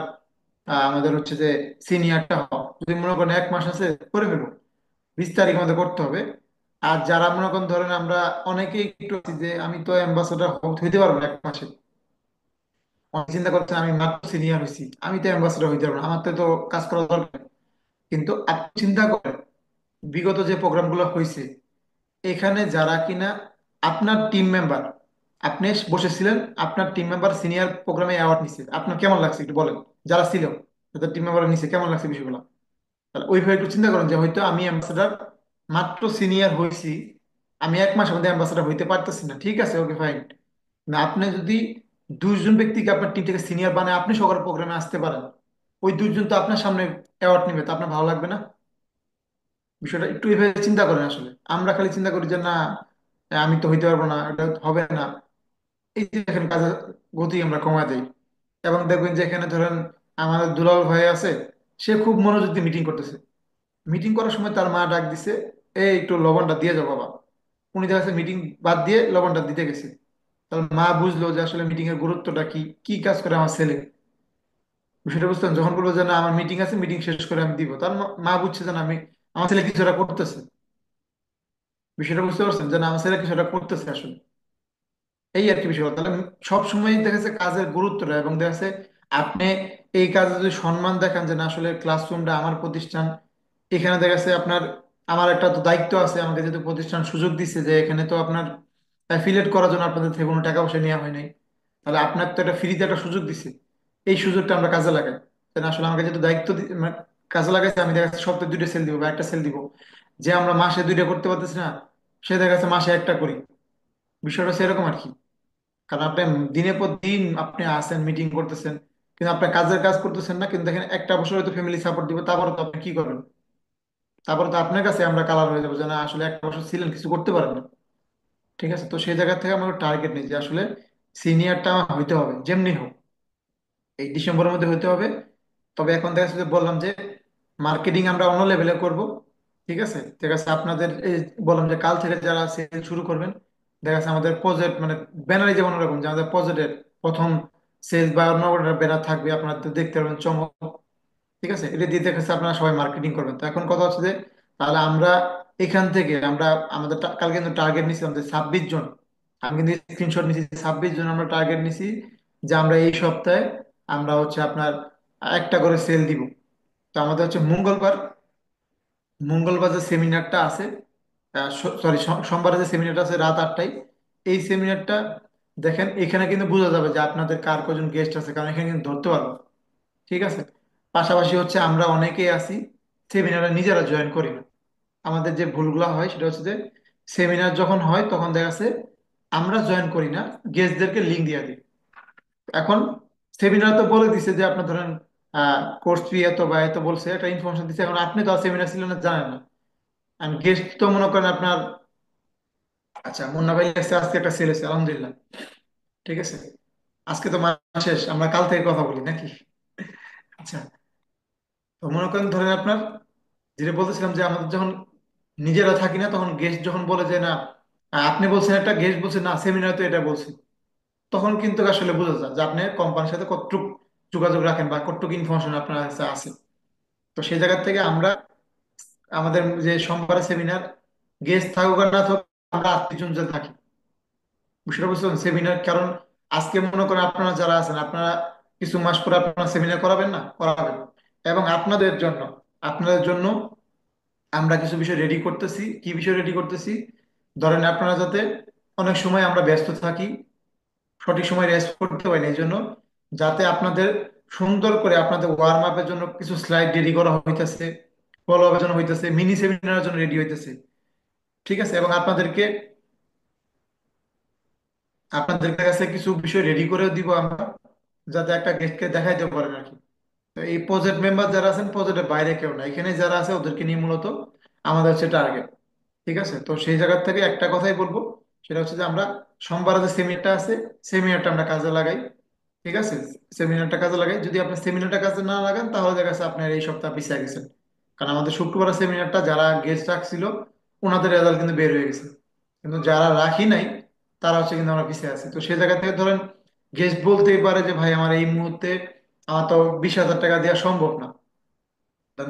আমাদের হচ্ছে যে সিনিয়রটা হওয়া, যদি মনে করেন 1 মাস আছে করে ফেলবো, 20 তারিখ আমাদের করতে হবে। আর যারা মনে করেন ধরেন আমরা অনেকেই একটু আছি যে আমি তো অ্যাম্বাসাডার হইতে পারবো না 1 মাসে, অনেক চিন্তা করছে আমি মাত্র সিনিয়র হয়েছি, আমি তো অ্যাম্বাসাডার হইতে পারবো না, আমার তো তো কাজ করা দরকার। কিন্তু আপনি চিন্তা করেন বিগত যে প্রোগ্রামগুলো হয়েছে, এখানে যারা কিনা আপনার টিম মেম্বার, আপনি বসেছিলেন, আপনার টিম মেম্বার সিনিয়র প্রোগ্রামে অ্যাওয়ার্ড নিছে, আপনার কেমন লাগছে একটু বলেন। যারা ছিল তাদের টিম মেম্বার নিছে, কেমন লাগছে বিষয়গুলো? তাহলে ওইভাবে একটু চিন্তা করেন যে হয়তো আমি অ্যাম্বাসাডার মাত্র সিনিয়র হয়েছি, আমি 1 মাস মধ্যে অ্যাম্বাসাডার হইতে পারতেছি না, ঠিক আছে, ওকে ফাইন। না, আপনি যদি 2 জন ব্যক্তিকে আপনার টিম থেকে সিনিয়র বানায় আপনি সকল প্রোগ্রামে আসতে পারেন, ওই 2 জন তো আপনার সামনে অ্যাওয়ার্ড নিবে, তো আপনার ভালো লাগবে না? বিষয়টা একটু এভাবে চিন্তা করেন। আসলে আমরা খালি চিন্তা করি যে না, আমি তো হইতে পারবো না, এটা হবে না। এই যে এখানে কাজের গতি আমরা কমায় দেই। এবং দেখবেন যে এখানে ধরেন আমাদের দুলাল ভাই আছে, সে খুব মনোযোগ দিয়ে মিটিং করতেছে। মিটিং করার সময় তার মা ডাক দিছে, এই একটু লবণটা দিয়ে যাও বাবা। উনি দেখা যাচ্ছে মিটিং বাদ দিয়ে লবণটা দিতে গেছে। তার মা বুঝলো যে আসলে মিটিং এর গুরুত্বটা কি, কি কাজ করে আমার ছেলে। বিষয়টা বুঝতেন, যখন বলবো যে না আমার মিটিং আছে, মিটিং শেষ করে আমি দিব, তার মা বুঝছে যে না, আমি আমার ছেলে কিছু একটা করতেছে। বিষয়টা বুঝতে পারছেন যে না, আমার ছেলে কিছু একটা করতেছে আসলে। এই আর কি বিষয়। তাহলে সব সময় দেখা যাচ্ছে কাজের গুরুত্বটা, এবং দেখা যাচ্ছে আপনি এই কাজে যদি সম্মান দেখান যে না আসলে ক্লাসরুমটা আমার প্রতিষ্ঠান, এখানে দেখা যাচ্ছে আপনার আমার একটা তো দায়িত্ব আছে, আমাকে যেহেতু প্রতিষ্ঠান সুযোগ দিচ্ছে যে এখানে তো আপনার অ্যাফিলিয়েট করার জন্য আপনাদের থেকে কোনো টাকা পয়সা নেওয়া হয় নাই, তাহলে আপনার তো একটা ফ্রিতে একটা সুযোগ দিচ্ছে। এই সুযোগটা আমরা কাজে লাগাই। তাই না? আসলে আমাকে যেহেতু দায়িত্ব মানে কাজে লাগাইছে, আমি দেখা যাচ্ছে সপ্তাহে 2টা সেল দিব বা একটা সেল দিব। যে আমরা মাসে 2টা করতে পারতেছি না, সে দেখা যাচ্ছে মাসে একটা করি। বিষয়টা সেরকম আর কি। কারণ আপনি দিনের পর দিন আপনি আসেন মিটিং করতেছেন, কিন্তু আপনার কাজের কাজ করতেছেন না, কিন্তু দেখেন একটা বছর হয়তো ফ্যামিলি সাপোর্ট দিবে, তারপরে তো আপনি কি করবেন? তারপরে তো আপনার কাছে আমরা কালার হয়ে যাবো যে না আসলে 1 বছর ছিলেন কিছু করতে পারেন না। ঠিক আছে? তো সেই জায়গা থেকে আমরা টার্গেট নিই যে আসলে সিনিয়রটা আমার হইতে হবে যেমনি হোক, এই ডিসেম্বরের মধ্যে হইতে হবে। তবে এখন দেখা যাচ্ছে যে বললাম যে মার্কেটিং আমরা অন্য লেভেলে করব। ঠিক আছে, ঠিক আছে, আপনাদের এই বললাম যে কাল থেকে যারা সেল শুরু করবেন, দেখা যাচ্ছে আমাদের প্রজেক্ট মানে ব্যানারে যেমন এরকম যে আমাদের প্রজেক্টের প্রথম সেলস বা অন্য ব্যানার থাকবে, আপনারা তো দেখতে পারবেন চমক। ঠিক আছে, এটা দিয়ে দেখেছে আপনারা সবাই মার্কেটিং করবেন। তো এখন কথা হচ্ছে যে তাহলে আমরা এখান থেকে আমরা আমাদের কালকে কিন্তু টার্গেট নিছিলাম যে 26 জন। আমি কিন্তু স্ক্রিনশট নিছি, 26 জন আমরা টার্গেট নিছি যে আমরা এই সপ্তাহে আমরা হচ্ছে আপনার একটা করে সেল দিব। তো আমাদের হচ্ছে মঙ্গলবার, মঙ্গলবার যে সেমিনারটা আছে, সরি সোমবারে যে সেমিনারটা আছে রাত 8টায়, এই সেমিনারটা দেখেন এখানে কিন্তু বোঝা যাবে যে আপনাদের কার কজন গেস্ট আছে, কারণ এখানে কিন্তু ধরতে পারবো। ঠিক আছে, পাশাপাশি হচ্ছে আমরা অনেকেই আছি সেমিনারে নিজেরা জয়েন করি না। আমাদের যে ভুলগুলো হয় সেটা হচ্ছে যে সেমিনার যখন হয় তখন দেখা যাচ্ছে আমরা জয়েন করি না, গেস্টদেরকে লিঙ্ক দিয়ে দিই। এখন সেমিনার তো বলে দিছে যে আপনার ধরেন কোর্স ফি এত বা এত বলছে, একটা ইনফরমেশন দিচ্ছে। এখন আপনি তো সেমিনার ছিলেন না, জানেন না। আর গেস্ট তো মনে করেন আপনার, আচ্ছা মুন্না ভাই কাছে আজকে একটা সেল আছে আলহামদুলিল্লাহ। ঠিক আছে, আজকে তো মাস শেষ, আমরা কাল থেকে কথা বলি নাকি? আচ্ছা, তো মনে করেন ধরেন আপনার, যেটা বলতেছিলাম যে আমাদের যখন নিজেরা থাকি না তখন গেস্ট যখন বলে যে না আপনি বলছেন একটা, গেস্ট বলছে না সেমিনার তো এটা বলছে, তখন কিন্তু আসলে বোঝা যায় যে আপনি কোম্পানির সাথে কতটুকু যোগাযোগ রাখেন বা কতটুকু ইনফরমেশন আপনার কাছে আছে। তো সেই জায়গা থেকে আমরা আমাদের যে সোমবারের সেমিনার, গেস্ট থাকুক আর না থাকুক, আমরা 8 জন যে থাকি, বিষয়টা বুঝতে পারছেন সেমিনার। কারণ আজকে মনে করেন আপনারা যারা আছেন, আপনারা কিছু মাস পরে আপনারা সেমিনার করাবেন না, করাবেন। এবং আপনাদের জন্য আমরা কিছু বিষয় রেডি করতেছি। কি বিষয় রেডি করতেছি? ধরেন আপনারা যাতে, অনেক সময় আমরা ব্যস্ত থাকি, সঠিক সময় রেস্ট করতে পারি না, এই জন্য যাতে আপনাদের সুন্দর করে আপনাদের ওয়ার্ম আপের জন্য কিছু স্লাইড রেডি করা হইতেছে, ফলো আপের জন্য হইতেছে, মিনি সেমিনারের জন্য রেডি হইতেছে। ঠিক আছে, এবং আপনাদের কাছে কিছু বিষয় রেডি করে দিব আমরা, যাতে একটা গেস্টকে দেখাইতে পারেন আর কি। তো এই প্রজেক্ট মেম্বার যারা আছেন, প্রজেক্টের বাইরে কেউ না, এখানে যারা আছে ওদেরকে নিয়ে মূলত আমাদের হচ্ছে টার্গেট। ঠিক আছে, তো সেই জায়গা থেকে একটা কথাই বলবো, সেটা হচ্ছে যে আমরা সোমবার যে সেমিনারটা আছে, সেমিনারটা আমরা কাজে লাগাই। ঠিক আছে, সেমিনারটা কাজে লাগাই। যদি আপনি সেমিনারটা কাজে না লাগান তাহলে দেখা যাচ্ছে আপনার এই সপ্তাহ পিছিয়ে গেছেন। কারণ আমাদের শুক্রবার সেমিনারটা যারা গেস্ট রাখছিল ওনাদের রেজাল্ট কিন্তু বের হয়ে গেছে, কিন্তু যারা রাখি নাই তারা হচ্ছে কিন্তু আমরা পিছিয়ে আছি। তো সেই জায়গা থেকে ধরেন গেস্ট বলতেই পারে যে ভাই আমার এই মুহূর্তে আমার তো 20,000 টাকা দেওয়া সম্ভব না।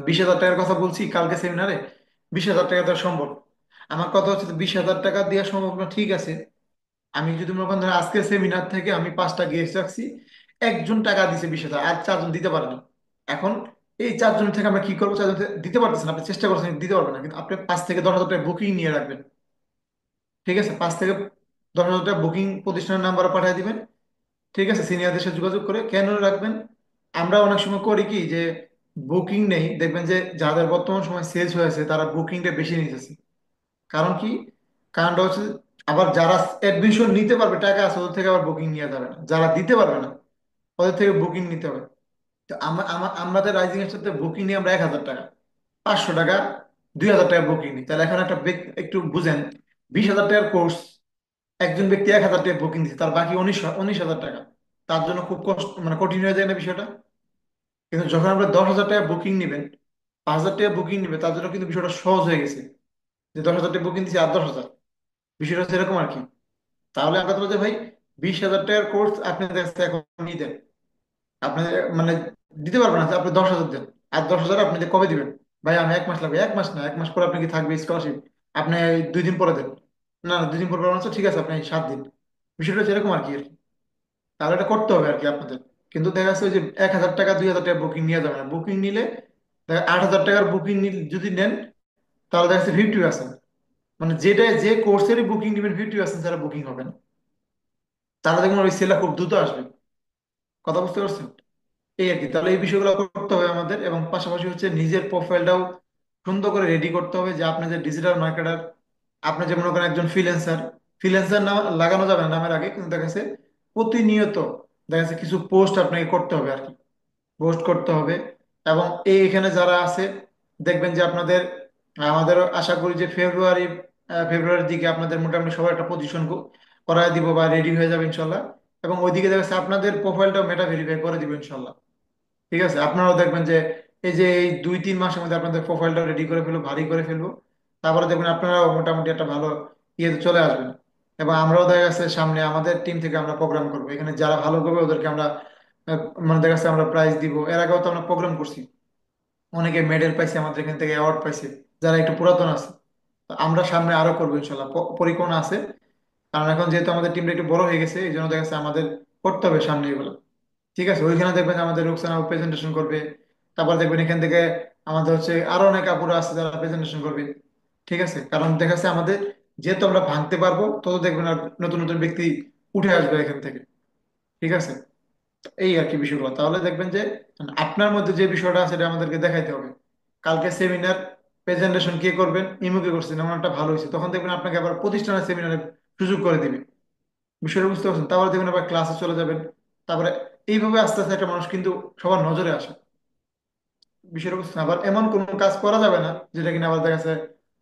20,000 টাকার কথা বলছি কালকে সেমিনারে, 20,000 টাকা দেওয়া সম্ভব। আমার কথা হচ্ছে 20,000 টাকা দেওয়া সম্ভব না, ঠিক আছে। আমি যদি মনে করেন ধরেন আজকে সেমিনার থেকে আমি 5টা গেস্ট রাখছি, একজন টাকা দিছে 20,000, আর 4জন দিতে পারেনি। এখন এই 4জন থেকে আমরা কি করবো? 4জন দিতে পারতেছেন, আপনি চেষ্টা করছেন দিতে পারবেন না, কিন্তু আপনি 5 থেকে 10,000 টাকা বুকিং নিয়ে রাখবেন। ঠিক আছে, 5 থেকে 10,000 টাকা বুকিং প্রতিষ্ঠানের নাম্বারে পাঠিয়ে দিবেন। ঠিক আছে, সিনিয়রদের সাথে যোগাযোগ করে কেন রাখবেন? আমরা অনেক সময় করি কি যে বুকিং নেই, দেখবেন যে যাদের বর্তমান সময় সেলস হয়েছে তারা বুকিংটা বেশি নিতেছে। কারণ কি? কারণটা হচ্ছে আবার যারা অ্যাডমিশন নিতে পারবে, টাকা আছে, ওদের থেকে আবার বুকিং নেওয়া যাবে না, যারা দিতে পারবে না ওদের থেকে বুকিং নিতে হবে। তো আমাদের রাইজিং এর সাথে বুকিং নিই আমরা 1,000 টাকা, 500 টাকা, 2,000 টাকা বুকিং নিই। তাহলে এখন একটা একটু বুঝেন, 20,000 টাকার কোর্স, একজন ব্যক্তি 1,000 টাকা বুকিং দিচ্ছে, তার বাকি 19,000 টাকা। তার জন্য খুব কষ্ট মানে কঠিন হয়ে যায় না বিষয়টা? কিন্তু যখন আমরা 10,000 টাকা বুকিং নিবেন, 5,000 টাকা বুকিং নিবে, তার জন্য কিন্তু বিষয়টা সহজ হয়ে গেছে। যে 10,000 টাকা বুকিং দিচ্ছি আর 10,000, বিষয়টা হচ্ছে এরকম আর কি। তাহলে আমরা কথা বলতে ভাই, 20,000 টাকার কোর্স আপনি দেখতে এখন নিয়ে দেন, আপনি মানে দিতে পারবেন না, আপনি 10,000 দেন। আর 10,000 আপনি যে কবে দিবেন? ভাই আমি 1 মাস লাগবে, 1 মাস না, 1 মাস পরে আপনি কি থাকবে স্কলারশিপ? আপনি 2 দিন পরে দেন। না না, 2 দিন পরে পারবেন না, ঠিক আছে আপনি 7 দিন। বিষয়টা হচ্ছে এরকম আর কি। তাহলে এটা করতে হবে আর কি আপনাদের। কিন্তু দেখা যাচ্ছে ওই যে 1,000 টাকা 2,000 টাকা বুকিং নিয়ে যাবে না, বুকিং নিলে 8,000 টাকার বুকিং যদি নেন তাহলে দেখা যাচ্ছে 50%, মানে যেটা যে কোর্সেরই বুকিং নেবেন 50% ছাড়া বুকিং হবে না। তাহলে দেখবেন ওই সেলটা খুব দ্রুত আসবে। কথা বুঝতে পারছেন? এই আর কি। তাহলে এই বিষয়গুলো করতে হবে আমাদের, এবং পাশাপাশি হচ্ছে নিজের প্রোফাইলটাও সুন্দর করে রেডি করতে হবে, যে আপনি যে ডিজিটাল মার্কেটার, আপনি যে মনে করেন একজন ফ্রিল্যান্সার। ফ্রিল্যান্সার নাম লাগানো যাবে না নামের আগে, কিন্তু দেখা যাচ্ছে প্রতিনিয়ত দেখা যাচ্ছে কিছু পোস্ট আপনাকে করতে হবে আর কি, পোস্ট করতে হবে। এবং এখানে যারা আছে দেখবেন যে আপনাদের, আমাদের আশা করি যে ফেব্রুয়ারির দিকে আপনাদের মোটামুটি সবার একটা পজিশন করায় দিব বা রেডি হয়ে যাবে ইনশাল্লাহ। এবং ওইদিকে দেখা যাচ্ছে আপনাদের প্রোফাইলটাও মেটা ভেরিফাই করে দিবে ইনশাল্লাহ। ঠিক আছে, আপনারাও দেখবেন যে এই যে এই 2-3 মাসের মধ্যে আপনাদের প্রোফাইলটা রেডি করে ফেলবো, ভারী করে ফেলবো। তারপরে দেখবেন আপনারাও মোটামুটি একটা ভালো ইয়েতে চলে আসবেন। এবং আমরাও দেখা যাচ্ছে সামনে আমাদের টিম থেকে আমরা প্রোগ্রাম করবো, এখানে যারা ভালো করবে ওদেরকে আমরা মানে দেখা যাচ্ছে আমরা প্রাইজ দিব। এর আগেও তো আমরা প্রোগ্রাম করছি, অনেকে মেডেল পাইছে, আমাদের এখান থেকে অ্যাওয়ার্ড পাইছে যারা একটু পুরাতন আছে। তো আমরা সামনে আরো করবো ইনশাল্লাহ, পরিকল্পনা আছে। কারণ এখন যেহেতু আমাদের টিমটা একটু বড় হয়ে গেছে, এই জন্য দেখা যাচ্ছে আমাদের করতে হবে সামনে এগুলো। ঠিক আছে, ওইখানে দেখবেন যে আমাদের রুকসানা প্রেজেন্টেশন করবে। তারপর দেখবেন এখান থেকে আমাদের হচ্ছে আরো অনেক আপুরা আছে যারা প্রেজেন্টেশন করবে। ঠিক আছে, কারণ দেখা যাচ্ছে আমাদের যেহেতু আমরা ভাঙতে পারবো, তত দেখবেন আর নতুন নতুন ব্যক্তি উঠে আসবে এখান থেকে। ঠিক আছে, এই আর কি বিষয়গুলো। তাহলে দেখবেন যে আপনার মধ্যে যে বিষয়টা আছে সেটা আমাদেরকে দেখাইতে হবে। কালকে সেমিনার প্রেজেন্টেশন কে করবেন, ইমুকে করছেন, এমন একটা ভালো হয়েছে, তখন দেখবেন আপনাকে আবার প্রতিষ্ঠানের সেমিনারে সুযোগ করে দিবে। বিষয়টা বুঝতে পারছেন? তারপরে দেখবেন আবার ক্লাসে চলে যাবেন। তারপরে এইভাবে আস্তে আস্তে একটা মানুষ কিন্তু সবার নজরে আসে। বিষয়টা বুঝছেন? আবার এমন কোন কাজ করা যাবে না যেটা কিনা আবার দেখা যাচ্ছে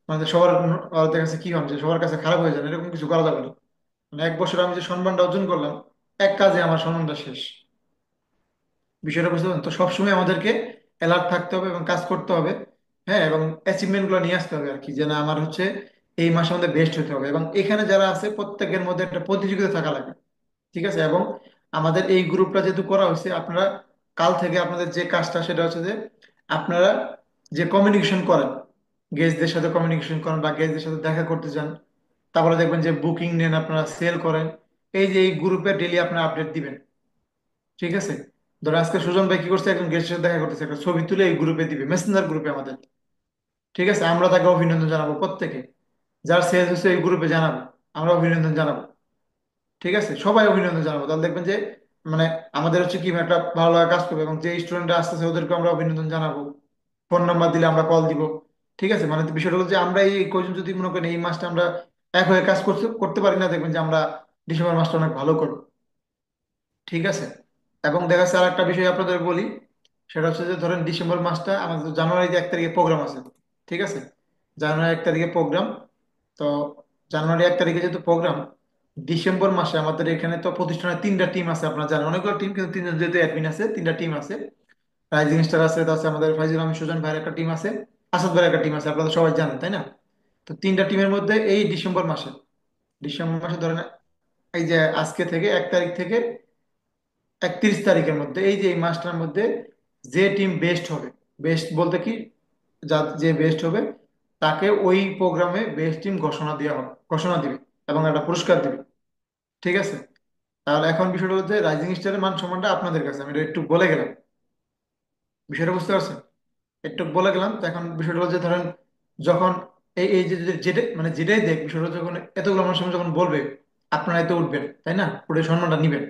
মানে সবার আবার দেখা যাচ্ছে কি হয় যে সবার কাছে খারাপ হয়ে যায়, এরকম কিছু করা যাবে না। মানে 1 বছর আমি যে সম্মানটা অর্জন করলাম, এক কাজে আমার সম্মানটা শেষ। বিষয়টা বুঝতে পারছেন? তো সবসময় আমাদেরকে অ্যালার্ট থাকতে হবে এবং কাজ করতে হবে। হ্যাঁ, এবং অ্যাচিভমেন্ট গুলো নিয়ে আসতে হবে আর কি, যে না আমার হচ্ছে এই মাসের মধ্যে বেস্ট হতে হবে। এবং এখানে যারা আছে প্রত্যেকের মধ্যে একটা প্রতিযোগিতা থাকা লাগে। ঠিক আছে, এবং আমাদের এই গ্রুপটা যেহেতু করা হয়েছে, আপনারা কাল থেকে আপনাদের যে কাজটা সেটা হচ্ছে যে আপনারা যে কমিউনিকেশন করেন, গেস্টদের সাথে কমিউনিকেশন করেন বা গেস্টদের সাথে দেখা করতে যান, তারপরে দেখবেন যে বুকিং নেন, আপনারা সেল করেন, এই যে এই গ্রুপে ডেলি আপনারা আপডেট দিবেন। ঠিক আছে, ধরো আজকে সুজন ভাই কি করছে, একজন গেস্টের সাথে দেখা করতেছে, একটা ছবি তুলে এই গ্রুপে দিবে, মেসেঞ্জার গ্রুপে আমাদের। ঠিক আছে, আমরা তাকে অভিনন্দন জানাবো প্রত্যেকে, যার সেলস হচ্ছে এই গ্রুপে জানাবো, আমরা অভিনন্দন জানাবো। ঠিক আছে, সবাই অভিনন্দন জানাবো, তাহলে দেখবেন যে মানে আমাদের হচ্ছে কি একটা ভালো লাগা কাজ করবে। এবং যে স্টুডেন্টরা আসতেছে ওদেরকে আমরা অভিনন্দন জানাবো, ফোন নাম্বার দিলে আমরা কল দিব। ঠিক আছে, মানে বিষয়টা হলো যে আমরা এই কয়জন যদি মনে করেন এই মাসটা আমরা এক হয়ে কাজ করতে করতে পারি না, দেখবেন যে আমরা ডিসেম্বর মাসটা অনেক ভালো করবো। ঠিক আছে, এবং দেখা যাচ্ছে আর একটা বিষয় আপনাদের বলি, সেটা হচ্ছে যে ধরেন ডিসেম্বর মাসটা আমাদের তো জানুয়ারিতে 1 তারিখে প্রোগ্রাম আছে। ঠিক আছে, জানুয়ারি 1 তারিখে প্রোগ্রাম। তো জানুয়ারি 1 তারিখে যেহেতু প্রোগ্রাম, ডিসেম্বর মাসে আমাদের এখানে তো প্রতিষ্ঠানের 3টা টিম আছে, আপনারা জানেন অনেকগুলো টিম, কিন্তু 3জন যেহেতু অ্যাডমিন আছে, 3টা টিম আছে। রাইজিং স্টার আছে, তার আছে আমাদের ফাইজুল আহমেদ সুজন ভাইয়ের একটা টিম আছে, আসাদ ভাইয়ের একটা টিম আছে, আপনারা তো সবাই জানেন তাই না? তো 3টা টিমের মধ্যে এই ডিসেম্বর মাসে ধরেন এই যে আজকে থেকে 1 তারিখ থেকে 31 তারিখের মধ্যে, এই যে এই মাসটার মধ্যে যে টিম বেস্ট হবে, বেস্ট বলতে কি, যে বেস্ট হবে তাকে ওই প্রোগ্রামে বেস্ট টিম ঘোষণা দেওয়া হবে, ঘোষণা দিবে এবং একটা পুরস্কার দিবে। ঠিক আছে, তাহলে এখন বিষয়টা হচ্ছে রাইজিং স্টারের মান সম্মানটা আপনাদের কাছে, আমি এটা একটু বলে গেলাম। বিষয়টা বুঝতে পারছেন? একটু বলে গেলাম। তো এখন বিষয়টা হচ্ছে ধরেন যখন এই এই যে যেটা মানে যেটাই দেখ, বিষয়টা যখন এতগুলো মানুষ সামনে যখন বলবে, আপনারা এতে উঠবেন তাই না, উঠে সম্মানটা নিবেন।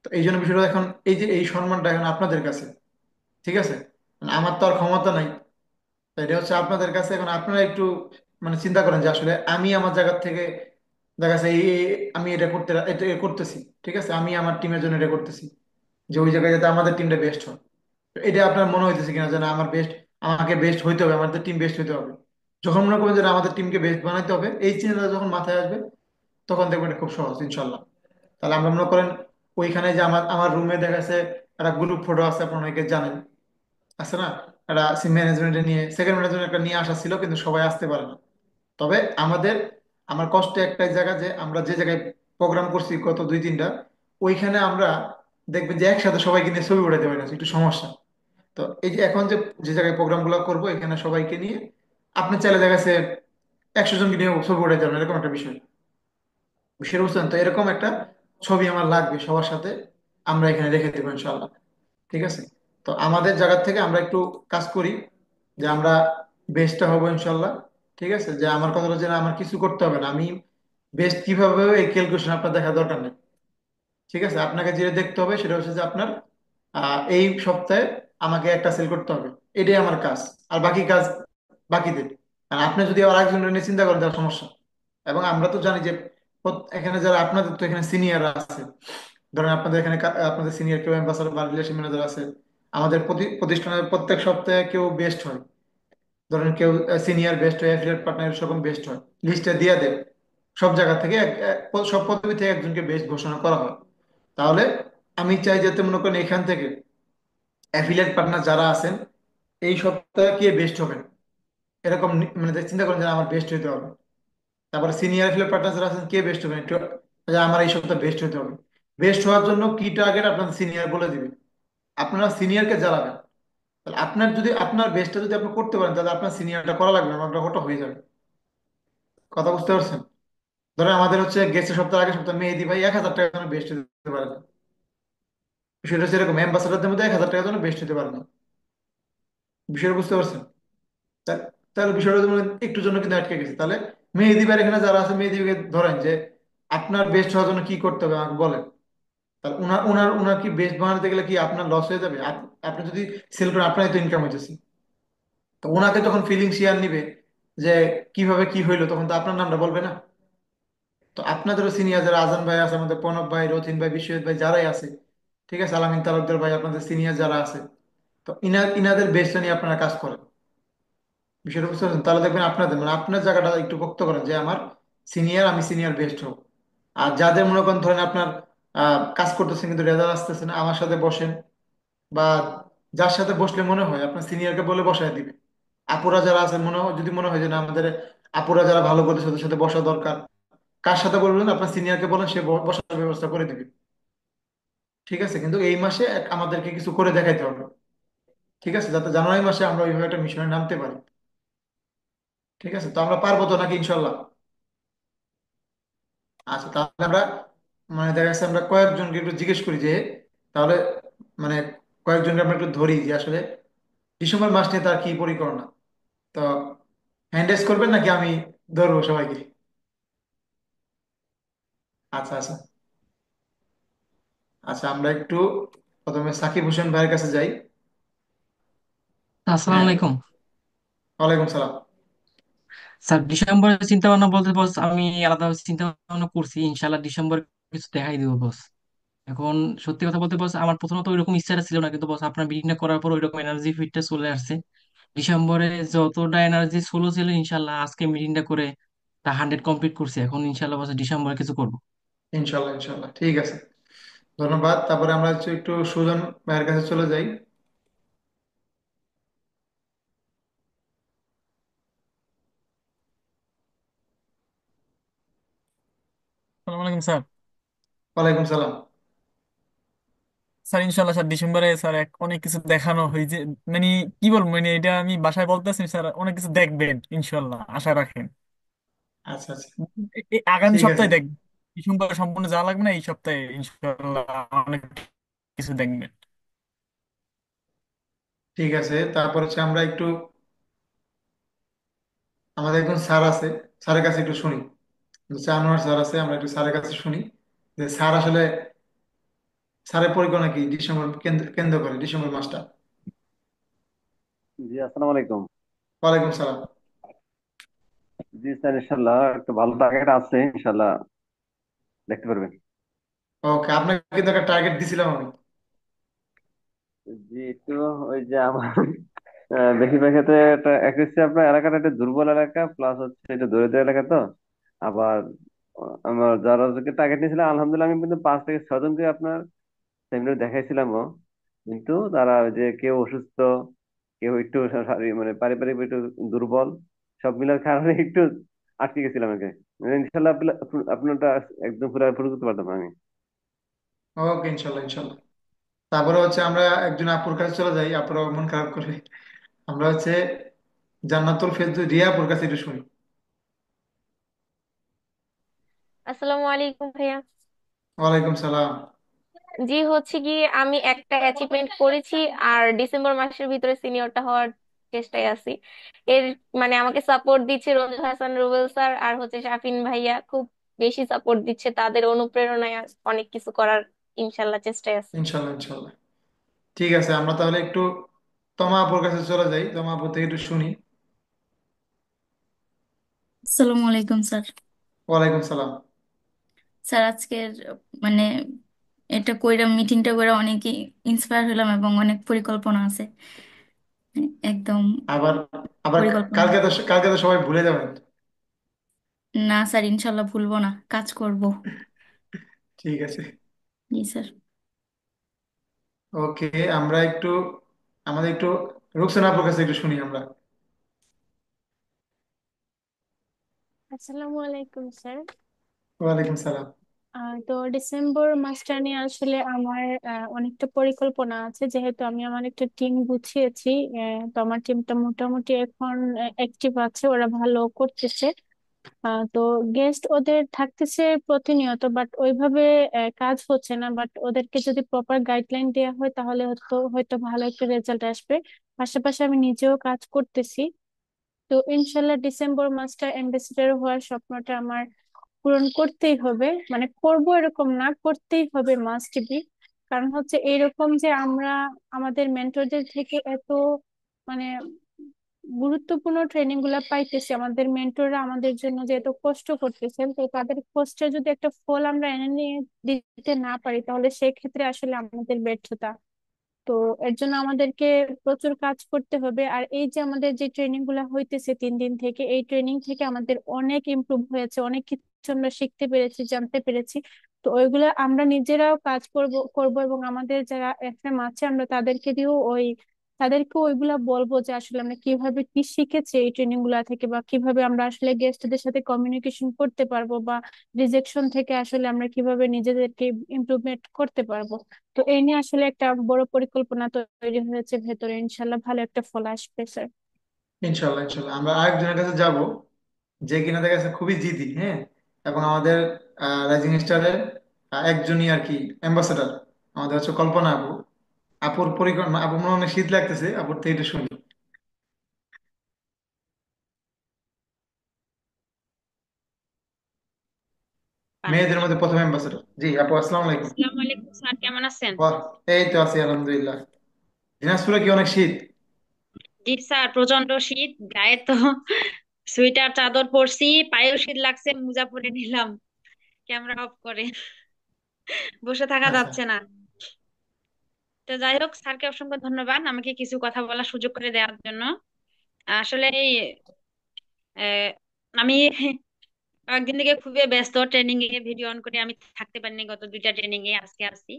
তো এই জন্য বিষয়টা এখন এই যে এই সম্মানটা এখন আপনাদের কাছে। ঠিক আছে, মানে আমার তো আর ক্ষমতা নাই। তো এটা হচ্ছে আপনাদের কাছে, এখন আপনারা একটু মানে চিন্তা করেন যে আসলে আমি আমার জায়গা থেকে দেখা যাচ্ছে আমি এটা করতেছি। ঠিক আছে, আমি আমার টিমের জন্য এটা করতেছি, যে ওই জায়গায় যাতে আমাদের টিমটা বেস্ট হয়। তো এটা আপনার মনে হইতেছে কিনা যে না আমার বেস্ট, আমাকে বেস্ট হইতে হবে, আমাদের টিম বেস্ট হইতে হবে। যখন মনে করবেন যে না, আমাদের টিমকে বেস্ট বানাইতে হবে, এই চিন্তাটা যখন মাথায় আসবে, তখন দেখবেন এটা খুব সহজ ইনশাল্লাহ। তাহলে আমরা মনে করেন ওইখানে যে আমার আমার রুমে দেখা যাচ্ছে একটা গ্রুপ ফটো আছে, আপনারা অনেকে জানেন, আছে না? একটা ম্যানেজমেন্টে নিয়ে, সেকেন্ড ম্যানেজমেন্ট একটা নিয়ে আসা ছিল, কিন্তু সবাই আসতে পারে না। তবে আমার কষ্ট একটাই জায়গা, যে আমরা যে জায়গায় প্রোগ্রাম করছি গত 2-3টা, ওইখানে আমরা দেখবেন যে একসাথে সবাইকে নিয়ে ছবি উঠাতে পারি না, একটু সমস্যা। তো এই যে এখন যে যে জায়গায় প্রোগ্রাম গুলো করবো, এখানে সবাইকে নিয়ে আপনি চাইলে দেখা যাচ্ছে 100 জনকে নিয়ে ছবি উঠাতে পারবেন, এরকম একটা বিষয়। বিষয়টা বুঝছেন? তো এরকম একটা ছবি আমার লাগবে সবার সাথে, আমরা এখানে রেখে দেবো ইনশাল্লাহ। ঠিক আছে, তো আমাদের জায়গা থেকে আমরা একটু কাজ করি, যে আমরা বেস্টটা হবো ইনশাল্লাহ। ঠিক আছে, যে আমার কথা হলো যে না, আমার কিছু করতে হবে না, আমি বেস্ট কিভাবে হবে এই ক্যালকুলেশন আপনার দেখা দরকার নেই। ঠিক আছে, আপনাকে যেটা দেখতে হবে সেটা হচ্ছে যে আপনার এই সপ্তাহে আমাকে একটা সেল করতে হবে, এটাই আমার কাজ। আর বাকি কাজ বাকিদের। আর আপনি যদি আর একজনের নিয়ে চিন্তা করেন তার সমস্যা। এবং আমরা তো জানি যে এখানে যারা আপনাদের তো এখানে সিনিয়র আছে, ধরেন আপনাদের এখানে আপনাদের সিনিয়র কেউ অ্যাম্বাসাডর বা রিলেশন ম্যানেজার আছে, আমাদের প্রতিষ্ঠানের প্রত্যেক সপ্তাহে কেউ বেস্ট হয়, ধরেন কেউ সিনিয়র বেস্ট হয়, অ্যাফিলিয়েট পার্টনার সেরকম বেস্ট হয়, লিস্টে দিয়ে দেয়। সব জায়গা থেকে সব পদবি থেকে একজনকে বেস্ট ঘোষণা করা হয়। তাহলে আমি চাই যাতে মনে করেন এখান থেকে অ্যাফিলিয়েট পার্টনার যারা আছেন এই সপ্তাহে কে বেস্ট হবেন, এরকম মানে চিন্তা করেন যে আমার বেস্ট হইতে হবে। তারপরে সিনিয়র অ্যাফিলিয়েট পার্টনার যারা আছেন কে বেস্ট হবেন একটু, যে আমার এই সপ্তাহে বেস্ট হতে হবে। বেস্ট হওয়ার জন্য কি টার্গেট আপনার সিনিয়র বলে দিবে, আপনারা সিনিয়রকে জ্বালাবেন। তাহলে আপনার যদি আপনার বেস্টটা যদি আপনি করতে পারেন তাহলে আপনার সিনিয়রটা করা লাগবে না, আপনার ওটা হয়ে যাবে। কথা বুঝতে পারছেন? ধরেন আমাদের হচ্ছে গেছে সপ্তাহ আগে সপ্তাহ মেহেদি ভাই 1,000 টাকার জন্য বেস্ট দিতে পারে না। বিষয়টা হচ্ছে এরকম, অ্যাম্বাসাডারদের মধ্যে 1,000 টাকার জন্য বেস্ট হতে পারে না। বিষয়টা বুঝতে পারছেন? তা- তাহলে বিষয়টা যেমন একটু জন্য কিন্তু আটকে গেছে। তাহলে মেহেদি ভাইয়ের এখানে যারা আছে মেহেদি ভাইকে ধরেন যে আপনার বেস্ট হওয়ার জন্য কি করতে হবে আমাকে বলেন। তাহলে উনার উনার উনার কি বেস্ট বানাতে গেলে কি আপনার লস হয়ে যাবে? আপনি যদি সেল করেন আপনারই তো ইনকাম হইতেছে। তো ওনাকে যখন ফিলিং শেয়ার নিবে যে কিভাবে কি হইলো, তখন তো আপনার নামটা বলবে না। তো আপনাদেরও সিনিয়র যারা আজান ভাই আছে, আমাদের প্রণব ভাই, রথিন ভাই, বিশ্বজিৎ ভাই যারাই আছে, ঠিক আছে, আলামিন তালুকদার ভাই, আপনাদের সিনিয়র যারা আছে, তো ইনাদের বেস্টটা নিয়ে আপনারা কাজ করেন। বিষয়টা বুঝতে পারছেন? তাহলে দেখবেন আপনাদের মানে আপনার জায়গাটা একটু পোক্ত করেন যে আমার সিনিয়র, আমি সিনিয়র বেস্ট হোক। আর যাদের মনে করেন ধরেন আপনার কাজ করতেছেন কিন্তু রেজাল্ট আসতেছে না, আমার সাথে বসেন, বা যার সাথে বসলে মনে হয় আপনার সিনিয়রকে বলে বসায় দিবে। আপুরা যারা আছে মনে হয়, যদি মনে হয় যে না আমাদের আপুরা যারা ভালো করতেছে ওদের সাথে বসা দরকার, কার সাথে বলবেন আপনার সিনিয়রকে বলেন, সে বসার ব্যবস্থা করে দিবে। ঠিক আছে, কিন্তু এই মাসে আমাদেরকে কিছু করে দেখাইতে হবে। ঠিক আছে, যাতে জানুয়ারি মাসে আমরা ওইভাবে একটা মিশনে নামতে পারি। ঠিক আছে, তো আমরা পারবো তো নাকি ইনশাল্লাহ? আচ্ছা, তাহলে আমরা মানে দেখা যাচ্ছে আমরা কয়েকজনকে একটু জিজ্ঞেস করি যে তাহলে মানে কয়েকজনকে আমরা একটু ধরি যে আসলে ডিসেম্বর মাস নিয়ে তার কি পরিকল্পনা। তো হ্যান্ডেস করবেন নাকি আমি ধরবো সবাইকে? আচ্ছা আচ্ছা। আচ্ছা, আমরা একটু প্রথমে সাকিব হোসেন ভাইয়ের কাছে যাই। আসসালামু হ্যাঁ, আলাইকুম। ওয়ালাইকুম সালাম। স্যার ডিসেম্বরের চিন্তা ভাবনা বলতে বস আমি আলাদা চিন্তা ভাবনা করছি, ইনশাল্লাহ ডিসেম্বর কিছু দেখাই দিব বস। এখন সত্যি কথা বলতে বস আমার প্রথমত ওইরকম ইচ্ছাটা ছিল না, কিন্তু বস আপনার মিটিংটা করার পর ওইরকম এনার্জি ফিটটা চলে আসছে। ডিসেম্বরে যতটা এনার্জি স্লো ছিল ইনশাল্লাহ আজকে মিটিংটা করে তা 100 কমপ্লিট করছি। এখন ইনশাল্লাহ বস ডিসেম্বরে কিছু করবো। ইনশাল্লাহ ইনশাল্লাহ, ঠিক আছে। ধন্যবাদ। তারপরে আমরা হচ্ছে একটু সুজন ভাইয়ের কাছে চলে যাই। আসসালামু আলাইকুম স্যার। ওয়ালাইকুম সালাম। স্যার ইনশাল্লাহ স্যার ডিসেম্বরে স্যার অনেক কিছু দেখানো হয়েছে। মানে কি বলবো, মানে এটা আমি বাসায় বলতেছি স্যার, অনেক কিছু দেখবেন ইনশাল্লাহ, আশা রাখেন। আচ্ছা আচ্ছা, আগামী ঠিক আছে। সপ্তাহে দেখবেন। ডিসেম্বর সম্পূর্ণ যাওয়া লাগবে না, এই সপ্তাহে ইনশাল্লাহ অনেক কিছু দেখবেন। ঠিক আছে, তারপর হচ্ছে আমরা একটু আমাদের একজন স্যার আছে, স্যারের কাছে একটু শুনি। হচ্ছে আনোয়ার স্যার আছে, আমরা একটু স্যারের কাছে শুনি যে স্যার আসলে স্যারের পরিকল্পনা কি ডিসেম্বর কেন্দ্র কেন্দ্র করে ডিসেম্বর মাসটা। জি আসসালামু আলাইকুম। ওয়ালাইকুম সালাম। জি স্যার, ইনশাল্লাহ একটা ভালো টার্গেট আছে, ইনশাল্লাহ দেখতে পারবেন। ওকে, আপনাকে কিন্তু একটা টার্গেট দিছিলাম আমি। জি একটু ওই যে আমার বেশিরভাগ ক্ষেত্রে একটা এক হচ্ছে আপনার এলাকাটা একটা দুর্বল এলাকা, প্লাস হচ্ছে এটা দরিদ্র এলাকা তো। আবার আমার যারা টার্গেট নিয়েছিলাম আলহামদুলিল্লাহ আমি কিন্তু 5 থেকে 6 জনকে আপনার সেমিনার দেখাইছিলামও। কিন্তু তারা ওই যে কেউ অসুস্থ, কেউ একটু মানে পারিবারিক একটু দুর্বল, সব মিলার কারণে একটু আটকে গেছিলাম আগে। ইনশাল্লাহ আপনারটা একদম পুরো পুরো করতে পারতাম আমি। ওকে, ইনশাল্লাহ ইনশাল্লাহ। তারপরে হচ্ছে আমরা একজন আপুর কাছে চলে যাই, আপুরা মন খারাপ করে। আমরা হচ্ছে জান্নাতুল ফেরদৌস রিয়া আপুর কাছে একটু শুনি। আসসালামু আলাইকুম ভাইয়া। ওয়ালাইকুম সালাম। জি হচ্ছে কি, আমি একটা অ্যাচিভমেন্ট করেছি আর ডিসেম্বর মাসের ভিতরে সিনিয়রটা হওয়ার চেষ্টায় আছি। এর মানে আমাকে সাপোর্ট দিচ্ছে রঞ্জু হাসান রুবেল স্যার আর হচ্ছে শাফিন ভাইয়া, খুব বেশি সাপোর্ট দিচ্ছে, তাদের অনুপ্রেরণায় অনেক কিছু করার ইনশাল্লাহ চেষ্টায় আছি। ইনশাল্লাহ ইনশাল্লাহ, ঠিক আছে। আমরা তাহলে একটু তমা আপুর কাছে চলে যাই, তমা আপু থেকে একটু শুনি। আসসালামু আলাইকুম স্যার। ওয়ালাইকুম সালাম। স্যার আজকের মানে এটা কইরা মিটিংটা করে অনেকই ইন্সপায়ার হলাম এবং অনেক পরিকল্পনা আছে। একদম আবার আবার পরিকল্পনা। কালকে তো সবাই ভুলে যাবেন। না স্যার, ইনশাল্লাহ ভুলবো না, কাজ করব। ঠিক আছে, জি স্যার। ওকে, আমরা একটু আমাদের একটু রুকসানা আপুর কাছে একটু শুনি আমরা। আসসালামু আলাইকুম স্যার। ওয়ালাইকুম সালাম। তো ডিসেম্বর মাসটা নিয়ে আসলে আমার অনেকটা পরিকল্পনা আছে, যেহেতু আমি আমার একটা টিম গুছিয়েছি। তো আমার টিমটা মোটামুটি এখন অ্যাক্টিভ আছে, ওরা ভালো করতেছে। তো গেস্ট ওদের থাকতেছে প্রতিনিয়ত, বাট ওইভাবে কাজ হচ্ছে না। বাট ওদেরকে যদি প্রপার গাইডলাইন দেওয়া হয় তাহলে হয়তো হয়তো ভালো একটা রেজাল্ট আসবে। পাশাপাশি আমি নিজেও কাজ করতেছি। তো ইনশাল্লাহ ডিসেম্বর মাসটা অ্যাম্বাসেডর হওয়ার স্বপ্নটা আমার পূরণ করতেই হবে। মানে করব এরকম না, করতেই হবে, মাস্ট বি। কারণ হচ্ছে এইরকম যে আমরা আমাদের মেন্টরদের থেকে এত মানে গুরুত্বপূর্ণ ট্রেনিং গুলা পাইতেছি, আমাদের মেন্টররা আমাদের জন্য যে এত কষ্ট করতেছেন, তো তাদের কষ্টের যদি একটা ফল আমরা এনে নিয়ে দিতে না পারি তাহলে সেক্ষেত্রে আসলে আমাদের ব্যর্থতা। তো এর জন্য আমাদেরকে প্রচুর কাজ করতে হবে। আর এই যে আমাদের যে ট্রেনিং গুলা হইতেছে 3 দিন থেকে, এই ট্রেনিং থেকে আমাদের অনেক ইমপ্রুভ হয়েছে, অনেক কিছু আমরা শিখতে পেরেছি, জানতে পেরেছি। তো ওইগুলা আমরা নিজেরাও কাজ করব এবং আমাদের যারা এফএম আছে আমরা তাদেরকে ওইগুলা বলবো যে আসলে আমরা কিভাবে কি শিখেছি এই ট্রেনিং গুলা থেকে, বা কিভাবে আমরা আসলে গেস্টদের সাথে কমিউনিকেশন করতে পারবো, বা রিজেকশন থেকে আসলে আমরা কিভাবে নিজেদেরকে ইমপ্রুভমেন্ট করতে পারবো। তো এই নিয়ে আসলে একটা বড় পরিকল্পনা তৈরি হয়েছে ভেতরে, ইনশাল্লাহ ভালো একটা ফল আসবে স্যার। ইনশাল্লাহ ইনশাল্লাহ, আমরা আরেকজনের কাছে যাব, যে কিনা দেখা যাচ্ছে খুবই জিদি, হ্যাঁ, এবং আমাদের রাইজিং স্টারের একজনই আর কি অ্যাম্বাসেডর, আমাদের হচ্ছে কল্পনা আপু। আপুর পরিকল্পনা, আপু মনে হয় অনেক শীত লাগতেছে, আপুর থেকে একটু শুনি। পানি মেয়েদের খাই। মধ্যে প্রথম অ্যাম্বাসেডর। জি আপু, আসসালামু আলাইকুম। আসসালামু আলাইকুম স্যার, কেমন আছেন? বাহ, এই তো আছি আলহামদুলিল্লাহ। দিনাজপুরে কি অনেক শীত? জি স্যার, প্রচন্ড শীত, গায়ে তো সোয়েটার চাদর পরছি, পায়েও শীত লাগছে, মোজা পরে নিলাম। ক্যামেরা অফ করে বসে থাকা আচ্ছা। যাচ্ছে না। তো যাই হোক, স্যারকে অসংখ্য ধন্যবাদ আমাকে কিছু কথা বলার সুযোগ করে দেওয়ার জন্য। আসলে আহ, আমি কয়েকদিন থেকে খুবই ব্যস্ত, ট্রেনিং এ ভিডিও অন করে আমি থাকতে পারিনি। গত 2টা ট্রেনিং এ আজকে আসছি,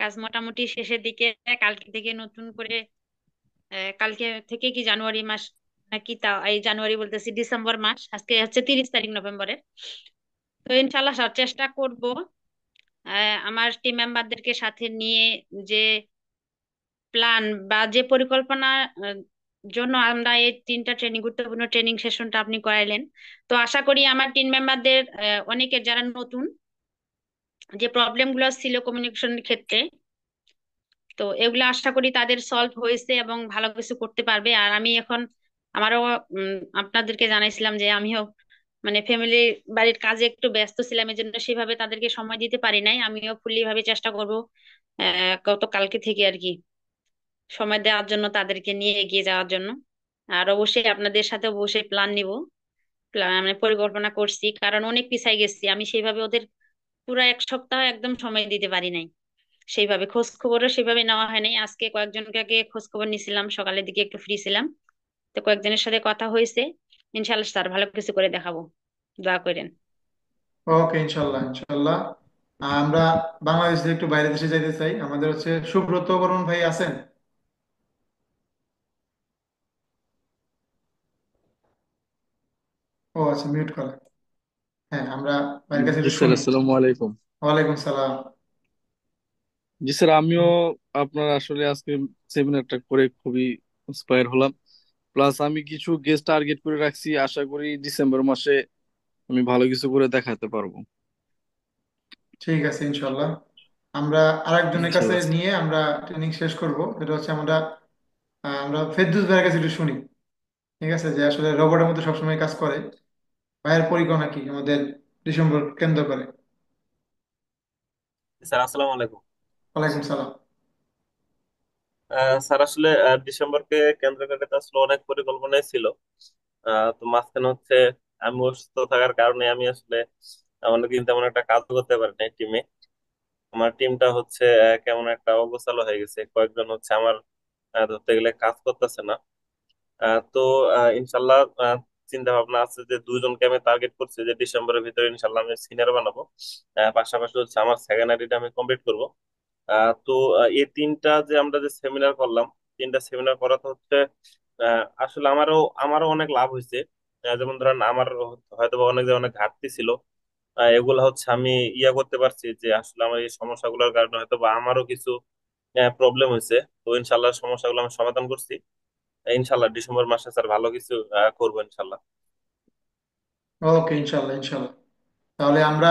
কাজ মোটামুটি শেষের দিকে। কালকে থেকে নতুন করে কালকে থেকে কি জানুয়ারি মাস নাকি, তা এই জানুয়ারি বলতেছি, ডিসেম্বর মাস, আজকে হচ্ছে 30 তারিখ নভেম্বরের। তো ইনশাল্লাহ স্যার চেষ্টা করব আমার টিম মেম্বারদেরকে সাথে নিয়ে যে প্ল্যান বা যে পরিকল্পনা আহ, জন্য আমরা এই 3টা গুরুত্বপূর্ণ ট্রেনিং সেশনটা আপনি করাইলেন। তো আশা করি আমার টিম মেম্বারদের অনেকের যারা নতুন, যে প্রবলেম গুলো ছিল কমিউনিকেশনের ক্ষেত্রে, তো এগুলো আশা করি তাদের সলভ হয়েছে এবং ভালো কিছু করতে পারবে। আর আমি এখন আমারও আপনাদেরকে জানাইছিলাম যে আমিও মানে ফ্যামিলি বাড়ির কাজে একটু ব্যস্ত ছিলাম, এই জন্য সেভাবে তাদেরকে সময় দিতে পারি নাই। আমিও ফুললি ভাবে চেষ্টা করব গত কালকে থেকে আর কি সময় দেওয়ার জন্য, তাদেরকে নিয়ে এগিয়ে যাওয়ার জন্য। আর অবশ্যই আপনাদের সাথে অবশ্যই প্ল্যান নিব, প্ল্যান মানে পরিকল্পনা করছি, কারণ অনেক পিছাই গেছি আমি। সেইভাবে ওদের পুরো 1 সপ্তাহ একদম সময় দিতে পারি নাই, সেইভাবে খোঁজ খবরও সেভাবে নেওয়া হয় নাই। আজকে কয়েকজনকে আগে খোঁজ খবর নিছিলাম, সকালের দিকে একটু ফ্রি ছিলাম, তো কয়েকজনের সাথে কথা হয়েছে। ইনশাল্লাহ স্যার ভালো কিছু করে দেখাবো, দোয়া করেন। ওকে, ইনশাল্লাহ ইনশাল্লাহ। আমরা বাংলাদেশ থেকে একটু বাইরে দেশে যাইতে চাই, আমাদের হচ্ছে সুব্রত বর্মন ভাই আছেন? ও আচ্ছা, মিউট করা। হ্যাঁ, আমরা ভাইয়ের কাছে জি একটু স্যার, শুনি। আসসালামু আলাইকুম। ওয়ালাইকুম সালাম। জি স্যার, আমিও আপনার আসলে আজকে সেমিনারটা করে খুবই ইন্সপায়ার হলাম। প্লাস আমি কিছু গেস্ট টার্গেট করে রাখছি, আশা করি ডিসেম্বর মাসে আমি ভালো কিছু করে দেখাতে পারবো ঠিক আছে ইনশাল্লাহ। আমরা আরেকজনের কাছে ইনশাল্লাহ। নিয়ে আমরা ট্রেনিং শেষ করব, এটা হচ্ছে আমরা আমরা ফেদ্দুস ভাইয়ের কাছে একটু শুনি। ঠিক আছে, যে আসলে রোবটের মধ্যে সবসময় কাজ করে, ভাইয়ের পরিকল্পনা কি আমাদের ডিসেম্বর কেন্দ্র করে। স্যার আসসালামু আলাইকুম। ওয়ালাইকুম সালাম। স্যার আসলে ডিসেম্বরকে কেন্দ্র করে তো আসলে অনেক পরিকল্পনাই ছিল। তো মাঝখানে হচ্ছে আমি অসুস্থ থাকার কারণে আমি আসলে অনেকদিন তেমন একটা কাজ করতে পারি নাই টিমে। আমার টিমটা হচ্ছে কেমন একটা অগোছালো হয়ে গেছে, কয়েকজন হচ্ছে আমার ধরতে গেলে কাজ করতেছে না। তো ইনশাল্লাহ চিন্তা ভাবনা আছে যে দুজনকে আমি টার্গেট করছি যে ডিসেম্বরের ভিতরে ইনশাল্লাহ আমি সিনিয়র বানাবো। পাশাপাশি হচ্ছে আমার সেকেন্ড ইয়ারটা আমি কমপ্লিট করবো। তো এই তিনটা যে আমরা যে সেমিনার করলাম, তিনটা সেমিনার করাতে হচ্ছে আসলে আমারও অনেক লাভ হয়েছে। যেমন ধরেন আমার হয়তো বা অনেক অনেক ঘাটতি ছিল, এগুলো হচ্ছে আমি করতে পারছি যে আসলে আমার এই সমস্যাগুলোর কারণে হয়তো বা আমারও কিছু প্রবলেম হয়েছে। তো ইনশাল্লাহ সমস্যাগুলো আমি সমাধান করছি। ইনশাল্লাহ ডিসেম্বর মাসে স্যার ভালো কিছু করবো ইনশাল্লাহ। ওকে, ইনশাল্লাহ ইনশাল্লাহ। তাহলে আমরা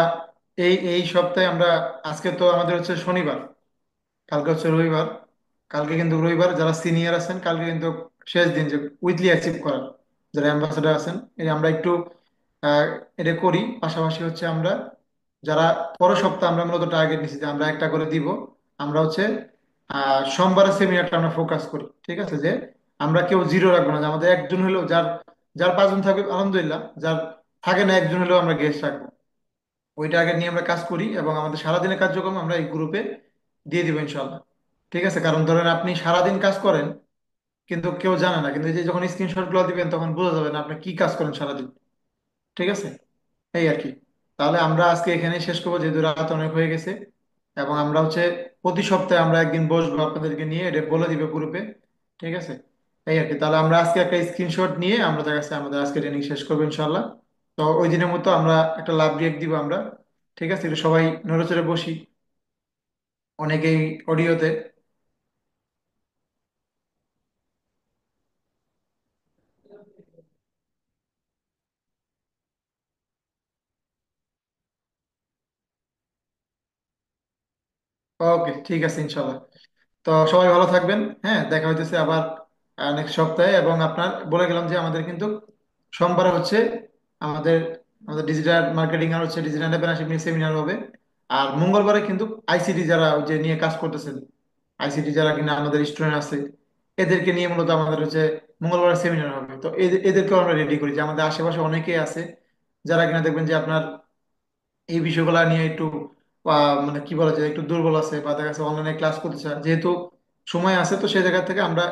এই এই সপ্তাহে আমরা, আজকে তো আমাদের হচ্ছে শনিবার, কালকে হচ্ছে রবিবার। কালকে কিন্তু রবিবার, যারা সিনিয়র আছেন কালকে কিন্তু শেষ দিন যে উইকলি অ্যাচিভ করার, যারা অ্যাম্বাসেডার আছেন এই আমরা একটু আহ, এটা করি। পাশাপাশি হচ্ছে আমরা যারা পরের সপ্তাহে আমরা মূলত টার্গেট নিচ্ছি যে আমরা একটা করে দিব। আমরা হচ্ছে সোমবারের সেমিনারটা আমরা ফোকাস করি, ঠিক আছে? যে আমরা কেউ জিরো রাখবো না, যে আমাদের একজন হলেও, যার যার পাঁচজন থাকবে আলহামদুলিল্লাহ, যার থাকে না একজন হলেও আমরা গেস্ট রাখবো। ওই টার্গেট নিয়ে আমরা কাজ করি এবং আমাদের সারাদিনের কার্যক্রম আমরা এই গ্রুপে দিয়ে দিব ইনশাল্লাহ। ঠিক আছে? কারণ ধরেন আপনি সারাদিন কাজ করেন কিন্তু কেউ জানে না, কিন্তু এই যে যখন স্ক্রিনশট গুলো দিবেন তখন বোঝা যাবে না আপনি কি কাজ করেন সারাদিন। ঠিক আছে? এই আর কি। তাহলে আমরা আজকে এখানে শেষ করবো, যেহেতু রাত অনেক হয়ে গেছে। এবং আমরা হচ্ছে প্রতি সপ্তাহে আমরা একদিন বসবো, আপনাদেরকে নিয়ে এটা বলে দিবে গ্রুপে। ঠিক আছে? এই আর কি। তাহলে আমরা আজকে একটা স্ক্রিনশট নিয়ে আমরা দেখা যাচ্ছে আমাদের আজকে ট্রেনিং শেষ করবো ইনশাল্লাহ। তো ওই দিনের মতো আমরা একটা লাভ রিয়েক্ট দিব আমরা। ঠিক আছে? একটু সবাই নড়েচড়ে বসি, অনেকেই অডিওতে। ওকে, ঠিক আছে ইনশাল্লাহ। তো সবাই ভালো থাকবেন। হ্যাঁ, দেখা হইতেছে আবার নেক্সট সপ্তাহে। এবং আপনার বলে গেলাম যে আমাদের কিন্তু সোমবারে হচ্ছে আমাদের আমাদের ডিজিটাল মার্কেটিং আর হচ্ছে ডিজিটাল এন্টারপ্রেনারশিপ নিয়ে সেমিনার হবে। আর মঙ্গলবারে কিন্তু আইসিটি যারা ওই যে নিয়ে কাজ করতেছেন, আইসিটি যারা কিনা আমাদের স্টুডেন্ট আছে, এদেরকে নিয়ে মূলত আমাদের হচ্ছে মঙ্গলবারে সেমিনার হবে। তো এদেরকেও আমরা রেডি করি, যে আমাদের আশেপাশে অনেকেই আছে যারা কিনা দেখবেন যে আপনার এই বিষয়গুলো নিয়ে একটু মানে কি বলা যায়, একটু দুর্বল আছে, বা দেখা যাচ্ছে অনলাইনে ক্লাস করতে চায়, যেহেতু সময় আছে। তো সেই জায়গা থেকে আমরা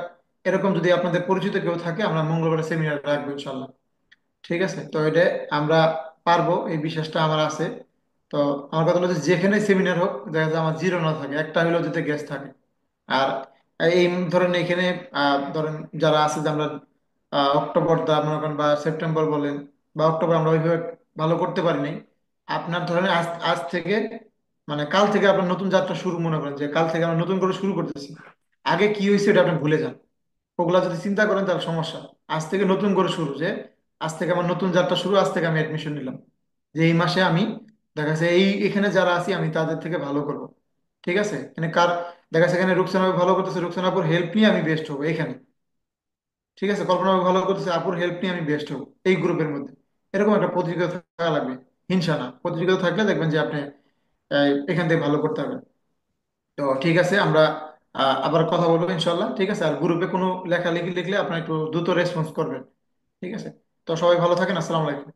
এরকম যদি আপনাদের পরিচিত কেউ থাকে, আমরা মঙ্গলবার সেমিনার রাখবো ইনশাল্লাহ। ঠিক আছে? তো এটা আমরা পারবো, এই বিশ্বাসটা আমার আছে। তো আমার কথা হলো যে যেখানে সেমিনার হোক, দেখা যায় আমার জিরো না থাকে, একটা হলেও যাতে গেস্ট থাকে। আর এই ধরেন এখানে ধরেন যারা আছে যে আমরা অক্টোবর দা মনে করেন বা সেপ্টেম্বর বলেন, বা অক্টোবর আমরা ওইভাবে ভালো করতে পারি নাই। আপনার ধরেন আজ আজ থেকে মানে কাল থেকে আপনার নতুন যাত্রা শুরু, মনে করেন যে কাল থেকে আমরা নতুন করে শুরু করতেছি। আগে কি হয়েছে এটা আপনি ভুলে যান, ওগুলা যদি চিন্তা করেন তাহলে সমস্যা। আজ থেকে নতুন করে শুরু, যে আজ থেকে আমার নতুন যাত্রা শুরু, আজ থেকে আমি অ্যাডমিশন নিলাম, যে এই মাসে আমি দেখা যাচ্ছে এখানে যারা আছি আমি তাদের থেকে ভালো করব। ঠিক আছে? এখানে কার দেখা যাচ্ছে এখানে রুকসানা ভাবে ভালো করতেছে, রুকসানাপুর হেল্প নিয়ে আমি বেস্ট হবো এখানে। ঠিক আছে? কল্পনা ভাবে ভালো করতেছে, আপুর হেল্প নিয়ে আমি বেস্ট হবো এই গ্রুপের মধ্যে। এরকম একটা প্রতিযোগিতা থাকা লাগবে। হিংসা না, প্রতিযোগিতা থাকলে দেখবেন যে আপনি এখান থেকে ভালো করতে হবে। তো ঠিক আছে, আমরা আবার কথা বলবো ইনশাল্লাহ। ঠিক আছে? আর গ্রুপে কোনো লেখালেখি লিখলে আপনার একটু দ্রুত রেসপন্স করবেন। ঠিক আছে? তো সবাই ভালো থাকেন, আসসালামু আলাইকুম।